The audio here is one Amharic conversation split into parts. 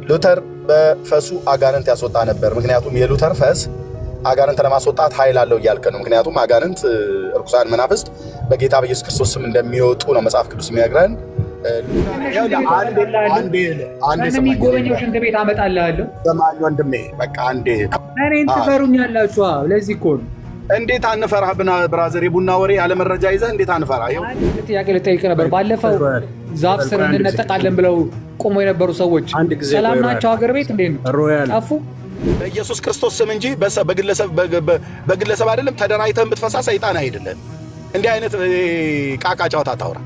ሉተር በፈሱ አጋንንት ያስወጣ ነበር። ምክንያቱም የሉተር ፈስ አጋንንት ለማስወጣት ኃይል አለው እያልከ ነው። ምክንያቱም አጋንንት ርኩሳን መናፍስት በጌታ በኢየሱስ ክርስቶስ ስም እንደሚወጡ ነው መጽሐፍ ቅዱስ የሚነግረን። አንዴ የሚጎበኘው ሽንት ቤት አመጣልሃለሁ። ሰማኝ ወንድሜ፣ በቃ አንዴ እኔን ትፈሩኛላችሁ። ለዚህ እኮ ነው። እንዴት አንፈራህ? ብራዘር፣ የቡና ወሬ ያለመረጃ ይዘህ እንዴት አንፈራህ? ጥያቄ ልጠይቅ ነበር። ባለፈው ዛፍ ስር እንነጠቃለን ብለው ቆሞ የነበሩ ሰዎች ሰላም ናቸው? ሀገር ቤት እንዴት ነው? ጠፉ? በኢየሱስ ክርስቶስ ስም እንጂ በግለሰብ አይደለም። ተደራጅተህ የምትፈሳ ሰይጣን አይደለም። እንዲህ አይነት ቃቃ ጨዋታ አታውራ።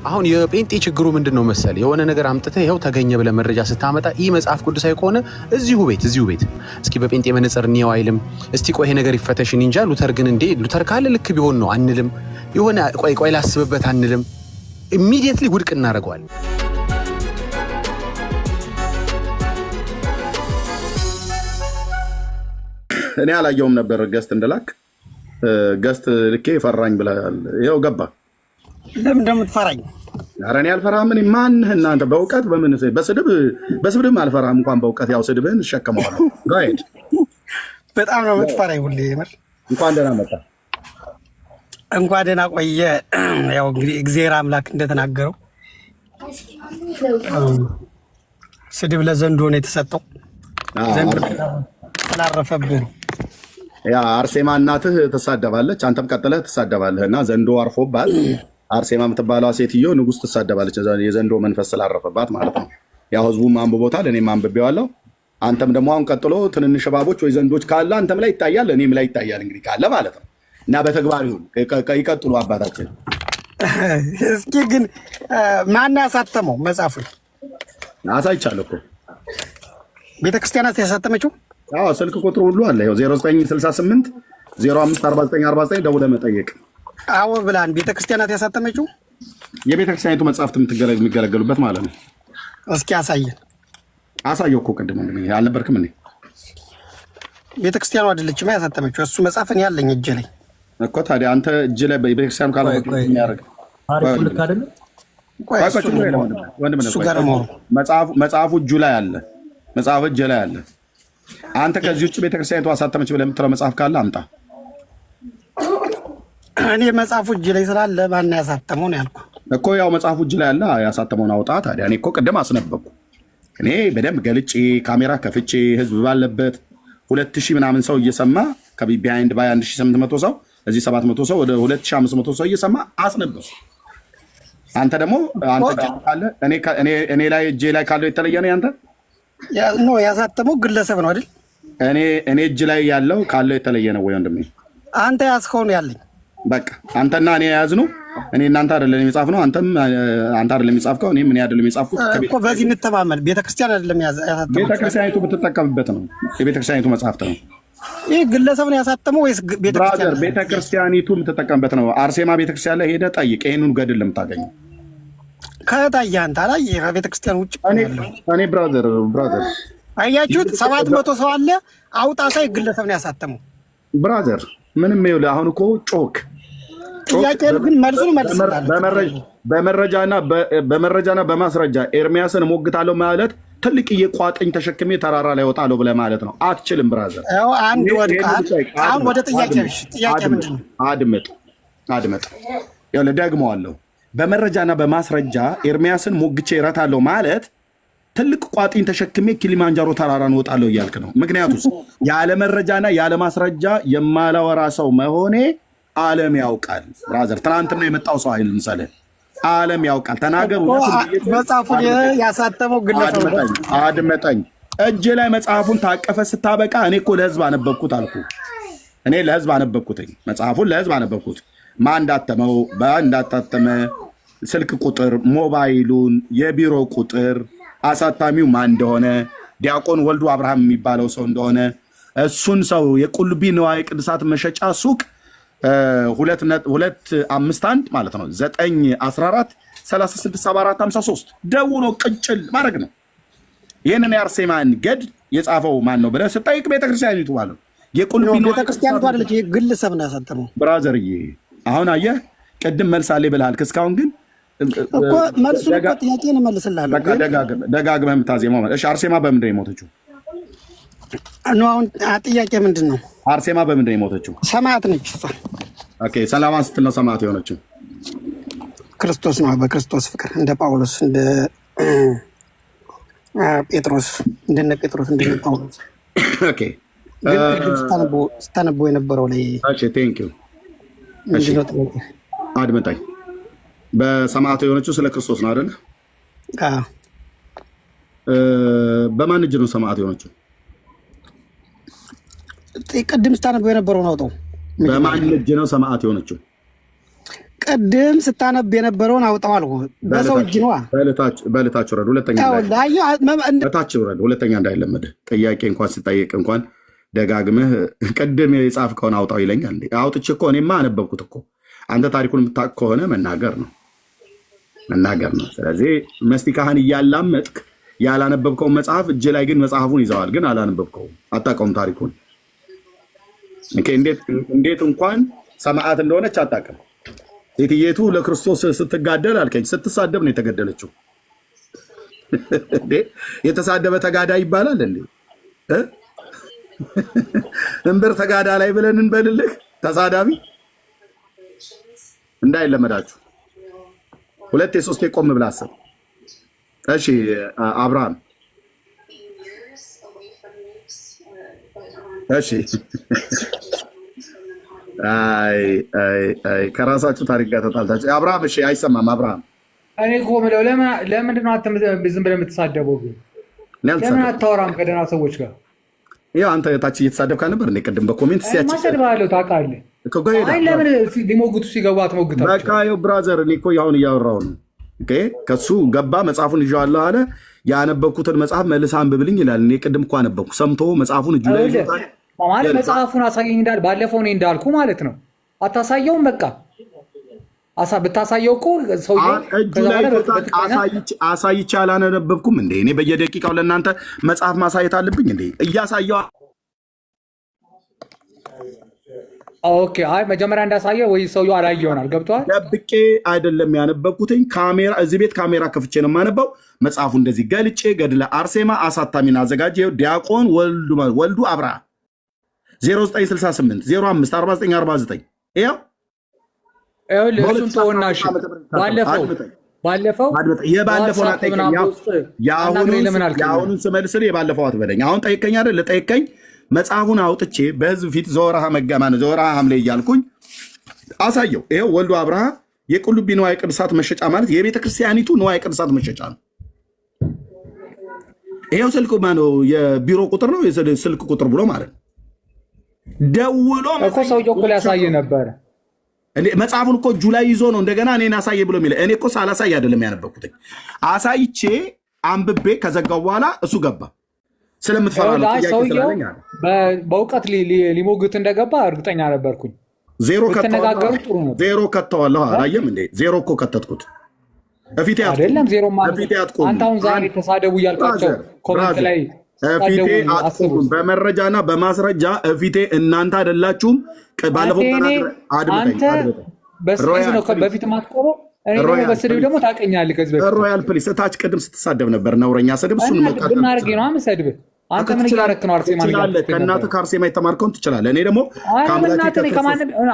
አሁን የጴንጤ ችግሩ ምንድን ነው መሰል? የሆነ ነገር አምጥተህ ይኸው ተገኘ ብለህ መረጃ ስታመጣ ይህ መጽሐፍ ቅዱሳዊ ከሆነ እዚሁ ቤት እስኪ በጴንጤ መነጽር እንየው አይልም። እስቲ ቆይ ይሄ ነገር ይፈተሽን እንጃ። ሉተር ግን እንዴ ሉተር ካለ ልክ ቢሆን ነው አንልም። የሆነ ቆይ ላስብበት አንልም። ኢሚዲየትሊ ውድቅ እናደርገዋል። እኔ አላየውም ነበር ገስት እንደላክ ገስት ልኬ ፈራኝ ብለሃል። ይኸው ገባ። ለምን እንደምትፈራኝ? ኧረ እኔ አልፈራህም። ምን ማንህ እናንተ? በእውቀት በምን በስድብም አልፈራህም። እንኳን በእውቀት ያው ስድብህን እሸከመዋለሁ። ጋይድ በጣም ነው የምትፈራኝ ሁሌ። የምር እንኳን ደህና መጣ። እንኳን ደህና ቆየ። ያው እንግዲህ እግዚአብሔር አምላክ እንደተናገረው ስድብ ለዘንዶ ነው የተሰጠው። ዘንዶ ስላረፈብህ ያ አርሴማ እናትህ ትሳደባለች፣ አንተም ቀጥለህ ትሳደባለህ እና ዘንዶ አርፎባት አርሴማ የምትባለው ሴትዮ ንጉሥ ትሳደባለች። የዘንዶ መንፈስ ስላረፈባት ማለት ነው። ያው ህዝቡም አንብቦታል፣ እኔም አንብቤዋለሁ። አንተም ደግሞ አሁን ቀጥሎ ትንንሽ እባቦች ወይ ዘንዶች ካለ አንተም ላይ ይታያል፣ እኔም ላይ ይታያል። እንግዲህ ካለ ማለት ነው እና በተግባር ይሁን። ይቀጥሉ አባታችን። እስኪ ግን ማን ያሳተመው መጽሐፉን? አሳይቻለሁ እኮ ቤተክርስቲያናት ያሳተመችው። አዎ ስልክ ቁጥሩ ሁሉ አለ። ይኸው 0968 054949 ደውለህ መጠየቅ። አዎ ብላን ቤተክርስቲያናት ያሳተመችው የቤተክርስቲያኒቱ መጽሐፍት የሚገለገሉበት ማለት ነው። እስኪ አሳየን። አሳየው እኮ ቅድም አልነበርክም እንዴ? ቤተክርስቲያኑ አይደለችም ያሳተመችው። እሱ መጽሐፍ እኔ ያለኝ እጄ ላይ እኮ። ታዲያ አንተ እጅ ላይ ቤተክርስቲያኑ ካለ የሚያደርግ መጽሐፉ እጁ ላይ አለ። መጽሐፉ እጅ ላይ አለ። አንተ ከዚህ ውጭ ቤተክርስቲያኒቱ አሳተመች ብለህ የምትለው መጽሐፍ ካለ አምጣ። እኔ መጽሐፉ እጅ ላይ ስላለ ማን ያሳተመው ነው ያልኩህ እኮ። ያው መጽሐፉ እጅ ላይ አለ፣ ያሳተመውን አውጣ። ታዲያ እኔ እኮ ቅድም አስነበብኩ። እኔ በደንብ ገልጬ ካሜራ ከፍቼ ህዝብ ባለበት 2000 ምናምን ሰው እየሰማ ከቢሃይንድ ባይ 1800 ሰው እዚህ 700 ሰው ወደ 2500 ሰው እየሰማ አስነበብኩ። አንተ ደግሞ አንተ ካለ እኔ ላይ እጄ ላይ ካለው የተለየ ነው ያንተ ነው ያሳተመው ግለሰብ ነው አይደል? እኔ እጅ ላይ ያለው ካለው የተለየ ነው ወይ ወንድሜ? አንተ ያዝከው ነው ያለኝ። በቃ አንተና እኔ ያዝነው። እኔ እናንተ አይደለም የሚጻፍ ነው። አንተም አንተ አይደለም የሚጻፍከው፣ እኔ ምን አይደለም የሚጻፍኩት እኮ። በዚህ እንተማመን። ቤተክርስቲያን አይደለም ያሳተመው፣ ቤተክርስቲያኒቱ ብትጠቀምበት ነው። የቤተክርስቲያኒቱ መጽሐፍት ነው። ይህ ግለሰብ ነው ያሳተመው ወይስ ቤተክርስቲያን? ቤተክርስቲያኒቱ የምትጠቀምበት ነው። አርሴማ ቤተክርስቲያን ላይ ሄደህ ጠይቅ። ይሄንን ገድል ለምታገኘው ከታየ አንተ ላይ ከቤተክርስቲያን ውጭ እኔ ብራዘር አያችሁት? 700 ሰው አለ አውጣ ሳይ ግለሰብ ነው ያሳተመው። ብራዘር ምንም ይኸውልህ፣ አሁን እኮ ጮክ ጥያቄ ግን መልሱን መልስልሃል። በመረጃና በማስረጃ ኤርሚያስን ሞግታለሁ ማለት ትልቅዬ ቋጥኝ ተሸክሜ ተራራ ላይ ወጣለሁ ብለህ ማለት ነው። አትችልም ብራዘር። ያው አንድ ወድቃል። አሁን ወደ ጥያቄ ምንድን ነው? አድምጥ። ይኸውልህ ደግመዋለሁ። በመረጃና በማስረጃ ኤርሚያስን ሞግቼ እረታለሁ ማለት ትልቅ ቋጥኝ ተሸክሜ ኪሊማንጃሮ ተራራን ወጣለሁ እያልክ ነው። ምክንያቱስ ያለ መረጃና ያለ ማስረጃ የማላወራ ሰው መሆኔ ዓለም ያውቃል። ብራዘር ትናንትና የመጣው ሰው አይደል ምሳሌ፣ ዓለም ያውቃል። ተናገሩ። መጽሐፉን ያሳተመው ግለሰብ አድመጠኝ። እጄ ላይ መጽሐፉን ታቀፈ ስታበቃ እኔ እኮ ለህዝብ አነበብኩት አልኩ። እኔ ለህዝብ አነበብኩትኝ፣ መጽሐፉን ለህዝብ አነበብኩት። ማን እንዳተመው፣ እንዳታተመ፣ ስልክ ቁጥር፣ ሞባይሉን፣ የቢሮ ቁጥር፣ አሳታሚው ማን እንደሆነ፣ ዲያቆን ወልዱ አብርሃም የሚባለው ሰው እንደሆነ፣ እሱን ሰው የቁልቢ ንዋየ ቅድሳት መሸጫ ሱቅ 251 ማለት ነው 914 367453 ደውሎ ቅጭል ማድረግ ነው። ይህንን የአርሴማን ገድ የጻፈው ማን ነው ብለህ ስጠይቅ ቤተክርስቲያኒቱ ማለት ነው። የቁልቢ ቤተክርስቲያኒቱ አይደለች፣ ግለሰብ ነው ያሳተመው። ብራዘርዬ አሁን አየህ፣ ቅድም መልስ አለ ብለሃል። እስካሁን ግን እኮ መልሱን እኮ ጥያቄን እመልስልሃለሁ። ደጋግመህ የምታዜማው ማለት እሺ። አርሴማ በምንድን ነው የሞተችው? አሁን ጥያቄ ምንድን ነው? አርሴማ በምንድን ነው የሞተችው? ሰማዕት ነች። ኦኬ፣ ሰላማን ስትል ነው ሰማዕት የሆነችው? ክርስቶስ ነው። በክርስቶስ ፍቅር እንደ ጳውሎስ እንደ ጴጥሮስ እንደነ ጳውሎስ። ኦኬ፣ ስታነቦ የነበረው ላይ ቴንክ ዩ። አድምጠኝ። በሰማዕት የሆነችው ስለ ክርስቶስ ነው አይደለ? በማን እጅ ነው ሰማዕት የሆነችው? ቅድም ስታነቦ የነበረውን አውጣው። በማን እጅ ነው ሰማዕት የሆነችው? ቅድም ስታነብ የነበረውን አውጣው አልኩ። በሰው እጅ ነዋ። በልታች ውረድ። ሁለተኛ እንዳይለመድ ጥያቄ እንኳን ስጠይቅ እንኳን ደጋግመህ ቅድም የጻፍከውን አውጣው ይለኛል። አውጥቼ እኮ እኔማ አነበብኩት እኮ። አንተ ታሪኩን የምታውቅ ከሆነ መናገር ነው። ስለዚህ መስቲካህን እያላመጥክ ያላነበብከውን መጽሐፍ እጅ ላይ ግን መጽሐፉን ይዘዋል፣ ግን አላነበብከውም፣ አታውቀውም ታሪኩን። እንዴት እንኳን ሰማዕት እንደሆነች አታውቅም። ሴትየቱ ለክርስቶስ ስትጋደል አልከኝ። ስትሳደብ ነው የተገደለችው። የተሳደበ ተጋዳይ ይባላል እንዴ? እንበር ተጋዳ ላይ ብለን እንበልልህ? ተሳዳቢ እንዳይለመዳችሁ። 2 3 ቆም ብለህ አስብ። እሺ አብርሃም፣ እሺ ከራሳችሁ ታሪክ ጋር ተጣልታችሁ። አብርሃም እሺ፣ አይሰማም አብርሃም። እኔ እኮ የምለው ለምንድን ነው ዝም ብለህ የምትሳደበው? ግን ለምን አታወራም ከደህና ሰዎች ጋር? ያው አንተ ታች እየተሳደብክ ነበር እንደ ቅድም በኮሜንት ሲያችሁ ማሰድባለሁ ታውቃለህ። አይ ለምን ሊሞግቱ ሲገቡ አትሞግታቸው? በቃ ይኸው ብራዘር፣ እኔ እኮ አሁን እያወራሁ ነው። ኦኬ፣ ከሱ ገባ መጽሐፉን ይዤዋለሁ አለ። ያነበብኩትን መጽሐፍ መልስ አንብብልኝ ይላል። እኔ ቅድም እኮ አነበብኩ። ሰምቶ መጽሐፉን እጁ ላይ ይዞታል ማለት መጽሐፉን አሳየኝ እንዳል ባለፈው እኔ እንዳልኩ ማለት ነው። አታሳየውም። በቃ ብታሳየው እኮ ሰውዬው አሳይቼ አላነበብኩም እንዴ? እኔ በየደቂቃው ለእናንተ መጽሐፍ ማሳየት አለብኝ እንዴ? እያሳየው ኦኬ። አይ መጀመሪያ እንዳሳየ ወይ ሰውዬው አላየ ይሆናል። ገብቶሃል? ደብቄ አይደለም ያነበብኩትኝ። ካሜራ እዚህ ቤት ካሜራ ከፍቼ ነው የማነበው። መጽሐፉ እንደዚህ ገልጬ ገድለ አርሴማ አሳታሚና አዘጋጀ ዲያቆን ወልዱ አብርሃ 0968 05 4949 ይኸው እሱን ተወናሽ ባለፈው የአሁኑን ስመልስልህ የባለፈው አትበለኝ። አሁን ጠይቀኝ አይደል? ለጠይቀኝ መጽሐፉን አውጥቼ በህዝብ ፊት ዘወርሃ መጋማን ዘወርሃ ሐምሌ እያልኩኝ አሳየው። ይኸው ወልዱ አብርሃ የቁልቢ ንዋየ ቅድሳት መሸጫ ማለት የቤተክርስቲያኒቱ ንዋየ ቅድሳት መሸጫ ነው። ይኸው ስልክ ማነው የቢሮ ቁጥር ነው ስልክ ቁጥር ብሎ ማለት ደውሎ እኮ ሰውዬው እኮ ሊያሳይ ነበረ። መጽሐፉን እኮ እጁ ላይ ይዞ ነው እንደገና እኔን አሳየ ብሎ የሚለ። እኔ እኮ ሳላሳይ አይደለም ያነበብኩትኝ። አሳይቼ አንብቤ ከዘጋው በኋላ እሱ ገባ። ስለምትፈራ ነው ሰውዬው በእውቀት ሊሞግት እንደገባ እርግጠኛ ነበርኩኝ። ዜሮ ከተዋለሁ። አላየም እንዴ? ዜሮ እኮ ከተትኩት። እፊቴ አይደለም ዜሮ ማለት አንተ አሁን ዛሬ ተሳደቡ እያልኳቸው ኮሜንት ላይ እፊቴ አትቆም። በመረጃና በማስረጃ እፊቴ እናንተ አይደላችሁም። ባለፈው በፊት ማትቆመው እኔ ደግሞ በስድብ ደግሞ ታውቀኛለህ። ከዚህ በፊት ሮያል ፕሊስ እታች ቅድም ስትሳደብ ነበር፣ ነውረኛ ስድብ። እሱን ብናደርግ ነው የምሰድብ። አንተ ምን እያደረክ ነው? አርሴማ ከእናትህ ከአርሴማ የተማርከውን ትችላለህ። እኔ ደግሞ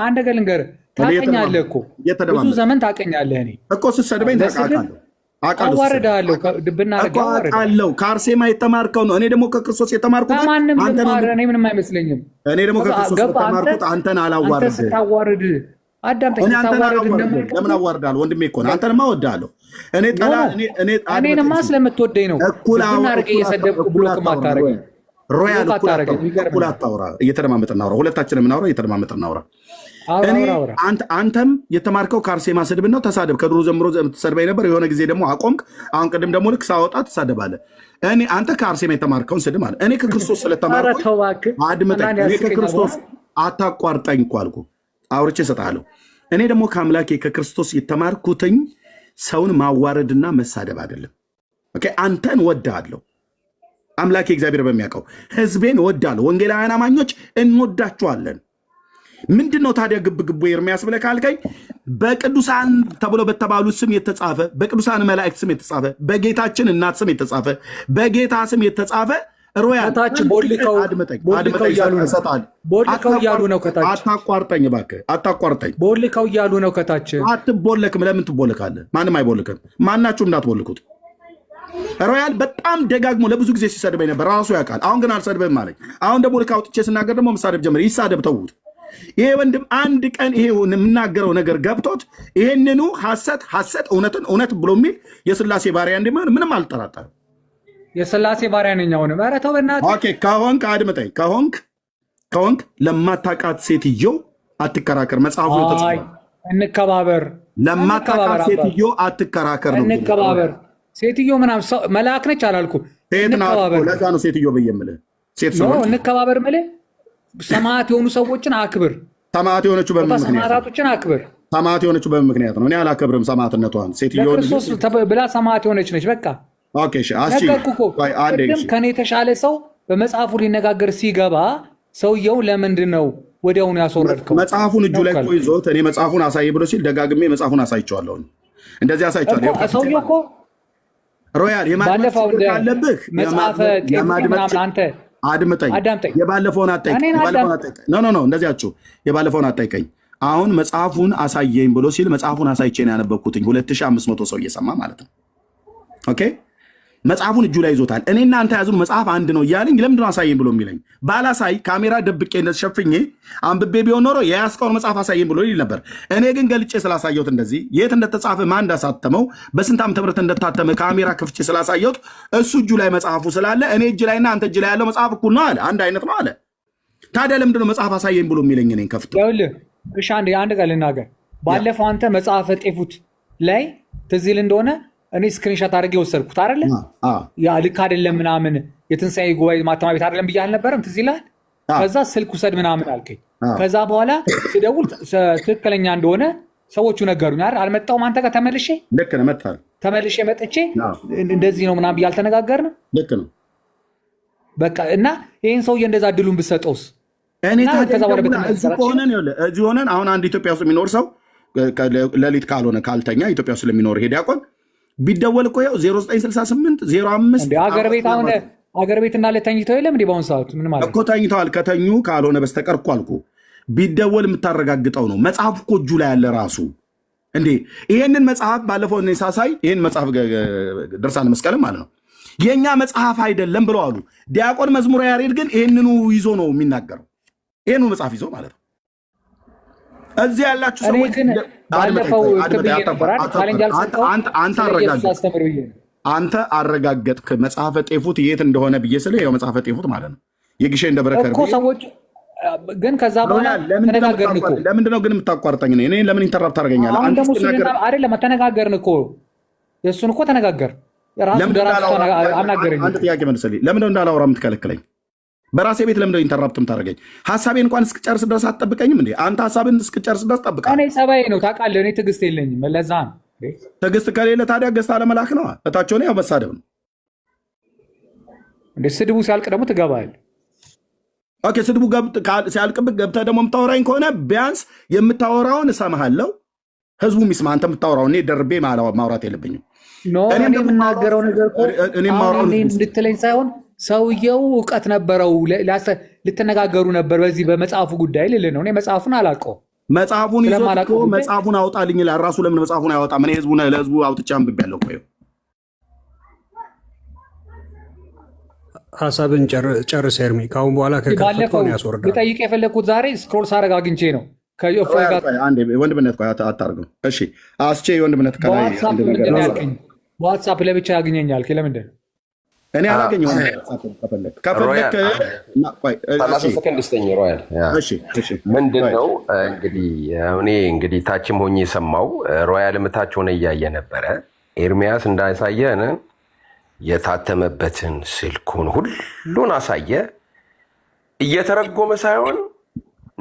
አንድ ነገር ልንገርህ፣ ታውቀኛለህ እኮ ብዙ ዘመን ታውቀኛለህ። እኔ እኮ ስትሰድበኝ አዋርድሃለሁ። አውቃለሁ። ከአርሴማ የተማርከው ነው። እኔ ደግሞ ከክርስቶስ የተማርኩት እኔ ምንም አይመስለኝም። እኔ ደግሞ ከክርስቶስ የተማርኩት አንተን አላዋርድህ። ስታዋርድ ለምን አዋርዳለሁ? ወንድሜ እኮ ነው። አንተንማ እወድሃለሁ። እኔንማ ስለምትወደኝ ነው። ብናርቅ እየሰደብኩ ብሎክ ማታረገኝ ሮያል እኩል አታውራ። እየተደማመጥ እናውራ። ሁለታችን የምናውራ እየተደማመጥ እናውራ። አንተም የተማርከው ከአርሴማ ስድብ ነው። ተሳደብ። ከድሮ ጀምሮ ትሰድበኝ ነበር። የሆነ ጊዜ ደግሞ አቆምክ። አሁን ቅድም ደግሞ ልክ ሳወጣ ትሳደባለህ። አንተ ከአርሴማ የተማርከውን ስድብ አለ። እኔ ከክርስቶስ ስለተማርኩ አድምጠኝ። እኔ ከክርስቶስ አታቋርጠኝ እኮ አልኩህ። አውርቼ እሰጥሃለሁ። እኔ ደግሞ ከአምላኬ ከክርስቶስ የተማርኩትኝ ሰውን ማዋረድና መሳደብ አይደለም። አንተን ወድሃለሁ። አምላኬ እግዚአብሔር በሚያውቀው ህዝቤን ወዳለሁ። ወንጌላውያን አማኞች እንወዳቸዋለን። ምንድን ነው ታዲያ ግብ ግቡ ኤርሚያስ ብለህ ካልከኝ በቅዱሳን ተብሎ በተባሉ ስም የተጻፈ በቅዱሳን መላእክት ስም የተጻፈ በጌታችን እናት ስም የተጻፈ በጌታ ስም የተጻፈ ሮያል ታች ቦልከው እያሉ ነው። ከታች አታቋርጠኝ እባክህ አታቋርጠኝ። ቦልከው እያሉ ነው ከታች። አትቦለክም። ለምን ትቦለካለህ? ማንም አይቦልክም። ማናችሁም እንዳትቦልኩት። ሮያል በጣም ደጋግሞ ለብዙ ጊዜ ሲሰድበኝ ነበር፣ ራሱ ያውቃል። አሁን ግን አልሰድብም አለኝ። አሁን ደግሞ ልክ አውጥቼ ስናገር ደግሞ መሳደብ ጀመረ። ይሳደብ፣ ተዉት። ይሄ ወንድም አንድ ቀን ይሄ የምናገረው ነገር ገብቶት ይሄንኑ ሐሰት እውነትን እውነት ብሎ የሚል የሥላሴ ባሪያ እንደማን ምንም አልጠራጠርም። የሥላሴ ባሪያ ነኝ። አሁን ኧረ ተው በእናትህ። ኦኬ ከሆንክ አድምጠኝ። ከሆንክ ለማታውቃት ሴትዮ አትከራከር። መጽሐፉ ተጽፏል። እንከባበር። ለማታውቃት ሴትዮ አትከራከር ነው። እንከባበር። ሴትዮ ምናምን መልአክ ነች አላልኩም። እንከባበር። ለዛ ነው ሴትዮ ብዬ የምልህ። ሴት ስለሆነች እንከባበር የምልህ ሰማዕት የሆኑ ሰዎችን አክብር። ሰማዕት የሆነችው በምን ምክንያት? ሰማዕታቶችን አክብር። ሰማዕት የሆነችው በምን ምክንያት ነው? እኔ አላከብርም ሰማዕትነቷን። ሴትዮ ክርስቶስ ብላ ሰማዕት የሆነች ነች። በቃ ኦኬ እሺ። ቅድም ከኔ የተሻለ ሰው በመጽሐፉ ሊነጋገር ሲገባ ሰውየው ለምንድን ነው ወዲያውኑ ያስወረድከው? መጽሐፉን እጁ ላይ እኮ ይዞት እኔ መጽሐፉን አሳይ ብሎ ሲል ደጋግሜ መጽሐፉን አሳይቼዋለሁ። እንደዚህ አሳይቼዋለሁ። ሰውየው እኮ ሮያል የማድመጥ ካለብህ አንተ አድምጠኝ። የባለፈውን አጠይቀኝ። እንደዚያችሁ የባለፈውን አጠይቀኝ። አሁን መጽሐፉን አሳየኝ ብሎ ሲል መጽሐፉን አሳይቼ ነው ያነበብኩትኝ። 2500 ሰው እየሰማ ማለት ነው። ኦኬ መጽሐፉን እጁ ላይ ይዞታል። እኔና አንተ ያዙን መጽሐፍ አንድ ነው እያለኝ ለምንድነው አሳየኝ ብሎ የሚለኝ? ባላሳይ ካሜራ ደብቄ ሸፍኜ አንብቤ ቢሆን ኖሮ የያዝከውን መጽሐፍ አሳየኝ ብሎ ይል ነበር። እኔ ግን ገልጬ ስላሳየሁት እንደዚህ የት እንደተጻፈ ማን እንዳሳተመው በስንት ዓመተ ምህረት እንደታተመ ካሜራ ክፍቼ ስላሳየሁት እሱ እጁ ላይ መጽሐፉ ስላለ እኔ እጅ ላይና አንተ እጅ ላይ ያለው መጽሐፍ እኩል ነው አለ። አንድ አይነት ነው አለ። ታዲያ ለምንድነው መጽሐፍ አሳየኝ ብሎ የሚለኝ? እኔን ከፍቶ እሺ አንድ ቃል ልናገር። ባለፈው አንተ መጽሐፈ ጤፉት ላይ ትዝ ይል እንደሆነ እኔ ስክሪንሻት አድርጌ ወሰድኩት አይደለ? ያ ልክ አይደለም ምናምን የትንሣኤ ጉባኤ ማተሚያ ቤት አይደለም ብዬ አልነበረም? ትዝ ይልሃል? ከዛ ስልክ ውሰድ ምናምን አልከኝ። ከዛ በኋላ ስደውል ትክክለኛ እንደሆነ ሰዎቹ ነገሩኝ አይደል? አልመጣሁም አንተ ጋር ተመልሼ። ልክ ነው መጣህ። ተመልሼ መጥቼ እንደዚህ ነው ምናምን ብዬ አልተነጋገርንም? ልክ ነው በቃ። እና ይህን ሰውዬ እንደዛ እድሉን ብትሰጠውስ? እኔ እዚህ ሆነን አሁን አንድ ኢትዮጵያ ውስጥ የሚኖር ሰው ሌሊት ካልሆነ ካልተኛ ኢትዮጵያ ውስጥ ለሚኖር ሄድ ያቆን ቢደወል እኮ 0968 05 አገር ቤት አሁን አገር ቤት እንዳለ ተኝተው የለም እንዴ? በአሁኑ ሰዓት ምን ማለት እኮ ተኝተዋል። ከተኙ ካልሆነ በስተቀር እኮ አልኩ ቢደወል የምታረጋግጠው ነው። መጽሐፍ እኮ እጁ ላይ ያለ ራሱ እንዴ። ይሄንን መጽሐፍ ባለፈው እኔ ሳሳይ ይሄን መጽሐፍ ድርሳነ መስቀልም ማለት ነው የኛ መጽሐፍ አይደለም ብለው አሉ። ዲያቆን መዝሙረ ያሬድ ግን ይሄንኑ ይዞ ነው የሚናገረው። ይሄንኑ መጽሐፍ ይዞ ማለት ነው። እዚህ ያላችሁ ሰዎች አንተ አረጋገጥክ መጽሐፈ ጤፉት የት እንደሆነ ብዬ ስለ ያው መጽሐፈ ጤፉት ማለት ነው የግሼ እንደበረከር እኮ ሰዎች ግን ከዛ በኋላ ተነጋገርን እኮ። ለምንድነው ግን የምታቋርጠኝ? እኔ ለምን ኢንተራፕት ታደርገኛለህ? አንተ አይደለም ተነጋገርን እኮ የእሱን እኮ ተነጋገር። ራሱ ደራሱ አናገረኝ። አንድ ጥያቄ መልስልኝ። ለምንድነው እንዳላወራ የምትከለክለኝ? በራሴ ቤት ለምንድነው ኢንተራፕት የምታደርገኝ? ሀሳቤን እንኳን እስክጨርስ ድረስ አትጠብቀኝም እንዴ? አንተ ሀሳብን እስክጨርስ ድረስ ጠብቃለህ። እኔ ጸባዬ ነው ታውቃለህ። እኔ ትዕግስት የለኝም። ለዛ ነው ትዕግስት ከሌለ ታዲያ ገዝታ ለመላክ ነው። እታቸው ያው መሳደብ ነው እንደ ስድቡ ሲያልቅ ደግሞ ትገባለህ። ኦኬ ስድቡ ሲያልቅብህ ገብተህ ደግሞ የምታወራኝ ከሆነ ቢያንስ የምታወራውን እሰማሃለሁ፣ ህዝቡ የሚስማ አንተ የምታወራውን እኔ ደርቤ ማውራት የለብኝም። እኔ የምናገረው ነገር እንድትለኝ ሳይሆን ሰውየው እውቀት ነበረው፣ ልትነጋገሩ ነበር በዚህ በመጽሐፉ ጉዳይ ልልህ ነው። እኔ መጽሐፉን አላውቀውም። መጽሐፉን ይዞ መጽሐፉን አውጣልኝ ይላል። ራሱ ለምን መጽሐፉን አያወጣም? እኔ ለህዝቡ አውጥቼ አንብቤያለሁ እኮ። ሀሳብን ጨርስ ኤርሚ። ከአሁን በኋላ ከከፈትከውን ያስወርዳል። ልጠይቅ የፈለግኩት ዛሬ ስክሮል ሳደርግ አግኝቼ ነው። ወንድምነት አታርገው። እሺ አስቼ ወንድምነት ዋትሳፕ ለብቻ ያገኘኛል። ለምንድን እኔ አላገኘሁም። ከፈለክ ምንድን ነው እንግዲህ ታችም ሆኜ የሰማው ሮያል ምታች ሆነ እያየ ነበረ። ኤርሚያስ እንዳሳየን የታተመበትን ስልኩን ሁሉን አሳየ። እየተረጎመ ሳይሆን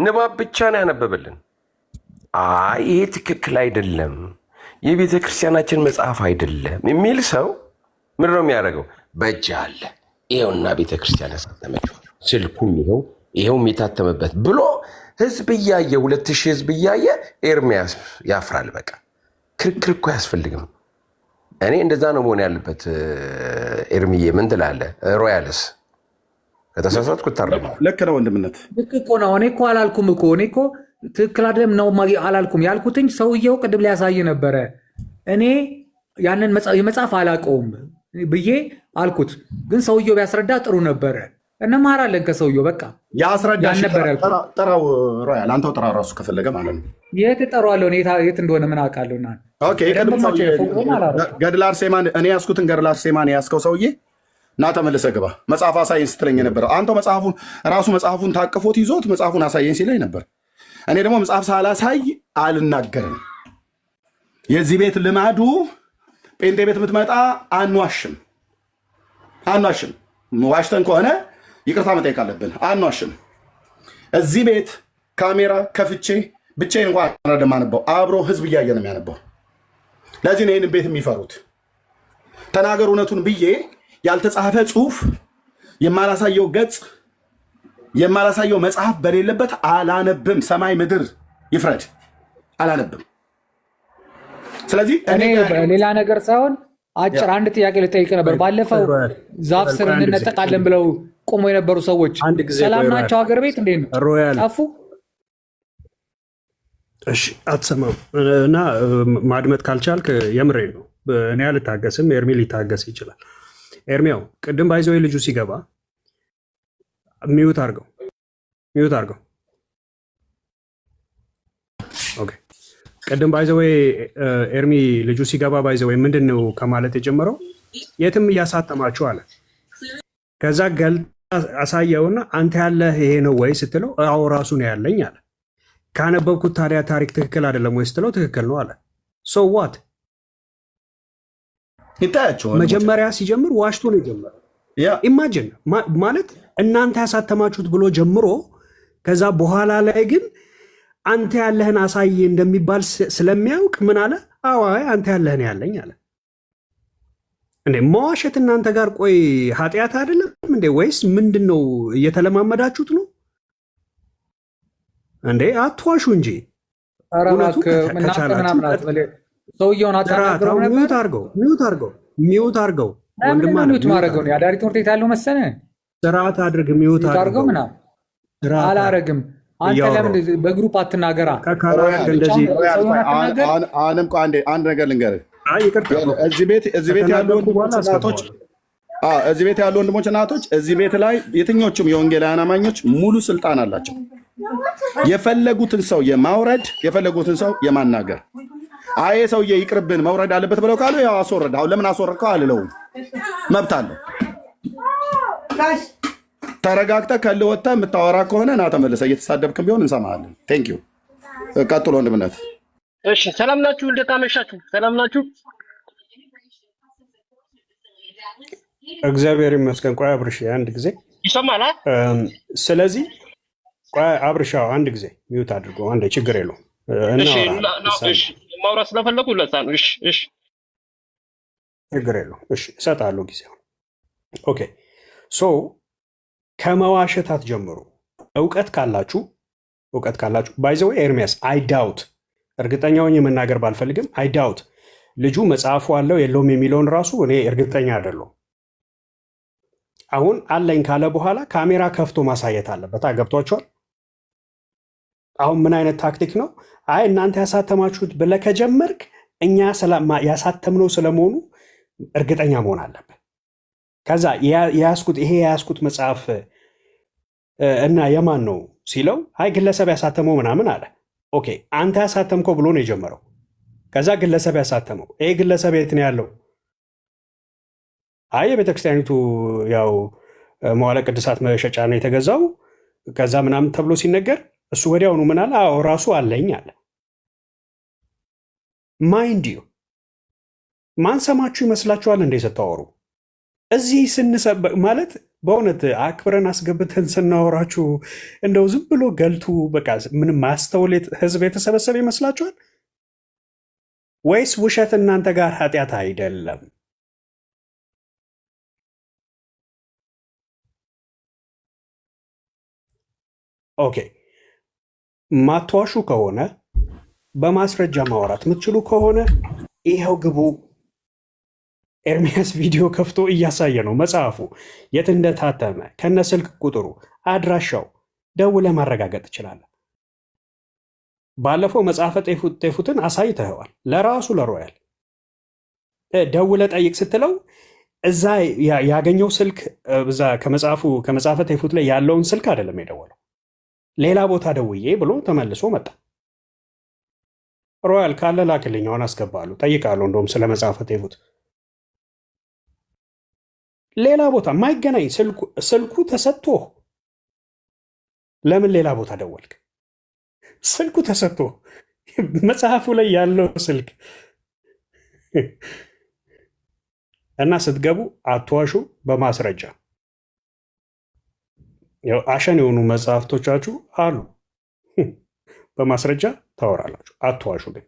ንባብ ብቻ ነው ያነበበልን። አይ ይሄ ትክክል አይደለም፣ የቤተ ክርስቲያናችን መጽሐፍ አይደለም የሚል ሰው ምንድን ነው የሚያደርገው? በእጅ አለ ይኸውና ቤተ ክርስቲያን ያሳተመችው ስልኩም ይኸው ይኸው የሚታተምበት ብሎ ህዝብ እያየ 2000 ህዝብ እያየ ኤርሚያስ ያፍራል። በቃ ክርክር እኮ አያስፈልግም። እኔ እንደዛ ነው መሆን ያለበት። ኤርሚዬ ምን ትላለህ? ሮያልስ ከተሳሳትኩ ታረም። ልክ ነው ወንድምነት፣ ልክ እኮ ነው። እኔ እኮ አላልኩም እኮ እኔ እኮ ትክክል አይደለም ነው አላልኩም። ያልኩትኝ ሰውየው ቅድም ሊያሳይ ነበረ። እኔ ያንን የመጽሐፍ አላውቀውም ብዬ አልኩት፣ ግን ሰውየው ቢያስረዳ ጥሩ ነበረ። እንማራለን ከሰውየው በቃ ያስረዳሽ። ጥራው ሮያል፣ አንተው ጥራ ራሱ ከፈለገ ማለት ነው። የት እጠራዋለሁ? የት እንደሆነ ምን አውቃለሁ? ገድለ አርሴማን እኔ ያስኩትን ገድለ አርሴማን ያስከው ሰውዬ እና ተመልሰህ ግባ መጽሐፍ አሳየን ስትለኝ የነበረው አንተው መጽሐፉን ታቅፎት ይዞት መጽሐፉን አሳየን ሲለኝ ነበር። እኔ ደግሞ መጽሐፍ ሳላሳይ አልናገርም። የዚህ ቤት ልማዱ ጴንጤ ቤት የምትመጣ አንዋሽም። ዋሽተን ከሆነ ይቅርታ መጠየቅ አለብን። አንዋሽም። እዚህ ቤት ካሜራ ከፍቼ ብቻዬን እንኳን ረደማነበው አብሮ ህዝብ እያየ ነው የሚያነበው። ለዚህ ነው ይህንን ቤት የሚፈሩት። ተናገር እውነቱን ብዬ ያልተጻፈ ጽሁፍ የማላሳየው ገጽ የማላሳየው መጽሐፍ በሌለበት አላነብም። ሰማይ ምድር ይፍረድ፣ አላነብም። ስለዚህ እኔ ሌላ ነገር ሳይሆን አጭር አንድ ጥያቄ ልጠይቅ ነበር። ባለፈው ዛፍ ስር እንነጠቃለን ብለው ቆሞ የነበሩ ሰዎች ሰላም ናቸው? ሀገር ቤት እንዴት ነው? ጠፉ? እሺ አትሰማም እና ማድመጥ ካልቻልክ የምሬ ነው። እኔ አልታገስም፣ ኤርሚ ሊታገስ ይችላል። ኤርሚያው ቅድም ባይዘው ልጁ ሲገባ ሚዩት አድርገው። ኦኬ ቅድም ባይዘው ኤርሚ ልጁ ሲገባ ባይዘው ምንድን ነው ከማለት የጀመረው የትም እያሳተማችሁ አለ። ከዛ ገልጣ አሳየውና አንተ ያለህ ይሄ ነው ወይ ስትለው አዎ ራሱ ነው ያለኝ አለ። ካነበብኩት ታዲያ ታሪክ ትክክል አይደለም ወይ ስትለው ትክክል ነው አለ። ሶ ዋት መጀመሪያ ሲጀምር ዋሽቶ ነው የጀመረው። ኢማጂን ማለት እናንተ ያሳተማችሁት ብሎ ጀምሮ ከዛ በኋላ ላይ ግን አንተ ያለህን አሳየ እንደሚባል ስለሚያውቅ ምን አለ? አዋይ አንተ ያለህን ያለኝ አለ። እንዴ መዋሸት እናንተ ጋር ቆይ ኃጢአት አይደለም እንዴ? ወይስ ምንድን ነው እየተለማመዳችሁት ነው እንዴ? አትዋሹ እንጂ ሰውየውን ሚዩት አድርገው ወንድማ ማድረገው የአዳሪ ትምህርት ቤት ያለው መሰለህ። ስርዓት አድርግ። ሚዩት አድርገው ምናምን አላረግም። አንተ ለምን በግሩፕ አትናገራ? አሁንም አንድ ነገር ልንገርህ። እዚህ ቤት ያሉ ወንድሞች እናቶች፣ እዚህ ቤት ላይ የትኞቹም የወንጌላውያን አማኞች ሙሉ ስልጣን አላቸው። የፈለጉትን ሰው የማውረድ የፈለጉትን ሰው የማናገር። አይ ሰውዬ ይቅርብን መውረድ አለበት ብለው ካሉ ያው አስወረድ። አሁን ለምን አስወረድከው አልለውም፣ መብት አለው። ተረጋግተህ ከልህ ወጥተህ የምታወራ ከሆነ ና ተመልሰህ እየተሳደብክም ቢሆን እንሰማሃለን። ቴንክ ዩ። ቀጥሎ ወንድምነት። እሺ ሰላም ናችሁ? እንዴት አመሻችሁ? ሰላም ናችሁ? እግዚአብሔር ይመስገን። ቆይ አብርሽ አንድ ጊዜ ይሰማል? ስለዚህ ቆይ አብርሻው አንድ ጊዜ ሚዩት አድርገው። አንዴ ችግር የለውም። እሺ ማውራት ስለፈለኩ ለዛ ነው። እሺ ችግር የለውም። እሺ እሰጥሃለሁ ጊዜው። ኦኬ ሶ ከመዋሸት አትጀምሩ። እውቀት ካላችሁ ባይ ዘ ዌይ ኤርሚያስ አይ ዳውት፣ እርግጠኛ ሆኜ መናገር ባልፈልግም አይ ዳውት ልጁ መጽሐፉ አለው የለውም የሚለውን ራሱ እኔ እርግጠኛ አይደለሁም። አሁን አለኝ ካለ በኋላ ካሜራ ከፍቶ ማሳየት አለበት። ገብቷችኋል? አሁን ምን አይነት ታክቲክ ነው? አይ እናንተ ያሳተማችሁት ብለህ ከጀመርክ እኛ ያሳተምነው ስለመሆኑ እርግጠኛ መሆን አለብን። ከዛ የያዝኩት መጽሐፍ እና የማን ነው ሲለው አይ ግለሰብ ያሳተመው ምናምን አለ። ኦኬ አንተ ያሳተምከው ብሎ ነው የጀመረው። ከዛ ግለሰብ ያሳተመው ይሄ ግለሰብ የት ነው ያለው? አይ የቤተክርስቲያኒቱ ያው መዋዕለ ቅድሳት መሸጫ ነው የተገዛው ከዛ ምናምን ተብሎ ሲነገር እሱ ወዲያውኑ ምን አለ? አዎ ራሱ አለኝ አለ። ማይንድ ዩ ማንሰማችሁ ይመስላችኋል እንዴ ስታወሩ? እዚህ ስንሰበቅ ማለት በእውነት አክብረን አስገብተን ስናወራችሁ እንደው ዝም ብሎ ገልቱ በቃ ምንም ማስተውል ህዝብ የተሰበሰበ ይመስላችኋል? ወይስ ውሸት እናንተ ጋር ኃጢአት አይደለም? ኦኬ ማትዋሹ ከሆነ በማስረጃ ማውራት የምትችሉ ከሆነ ይኸው ግቡ። ኤርሚያስ ቪዲዮ ከፍቶ እያሳየ ነው መጽሐፉ የት እንደታተመ ከነ ስልክ ቁጥሩ አድራሻው ደውለህ ማረጋገጥ ትችላለህ። ባለፈው መጽሐፈ ጤፉትን አሳይተኸዋል። ለራሱ ለሮያል ደውለህ ጠይቅ ስትለው እዛ ያገኘው ስልክ እዛ ከመጽሐፈ ጤፉት ላይ ያለውን ስልክ አይደለም የደወለው፣ ሌላ ቦታ ደውዬ ብሎ ተመልሶ መጣ። ሮያል ካለ ላክልኝ፣ አሁን አስገባለሁ፣ ጠይቃለሁ። እንደውም ስለ መጽሐፈ ጤፉት ሌላ ቦታ ማይገናኝ ስልኩ ተሰጥቶ ለምን ሌላ ቦታ ደወልክ? ስልኩ ተሰጥቶ መጽሐፉ ላይ ያለው ስልክ እና ስትገቡ አትዋሹ። በማስረጃ አሸን የሆኑ መጽሐፍቶቻችሁ አሉ፣ በማስረጃ ታወራላችሁ። አትዋሹ ግን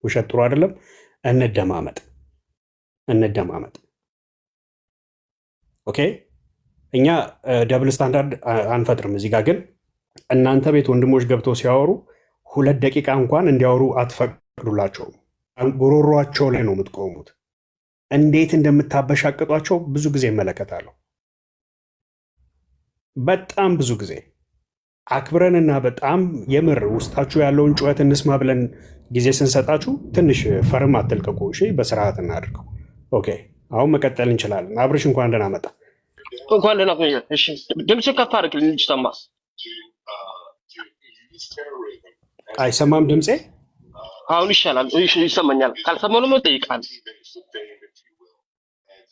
ውሸት ጥሩ አይደለም። እንደማመጥ ኦኬ። እኛ ደብል ስታንዳርድ አንፈጥርም እዚህ ጋር። ግን እናንተ ቤት ወንድሞች ገብተው ሲያወሩ 2 ደቂቃ እንኳን እንዲያወሩ አትፈቅዱላቸውም። ጉሮሯቸው ላይ ነው የምትቆሙት። እንዴት እንደምታበሻቅጧቸው ብዙ ጊዜ እመለከታለሁ። በጣም ብዙ ጊዜ አክብረንና በጣም የምር ውስጣችሁ ያለውን ጩኸት እንስማ ብለን ጊዜ ስንሰጣችሁ ትንሽ ፈርም አትልቀቁ። እሺ፣ በስርዓት እናድርገው። ኦኬ፣ አሁን መቀጠል እንችላለን። አብርሽ እንኳን ደህና መጣ። እንኳን ደህና ቆየ። እሺ ድምጽ ከፍ አድርግልኝ እንዲሰማ። አይሰማም ድምጼ? አሁን ይሻላል፣ ይሰማኛል። ካልሰማሁ ነው እጠይቃለሁ።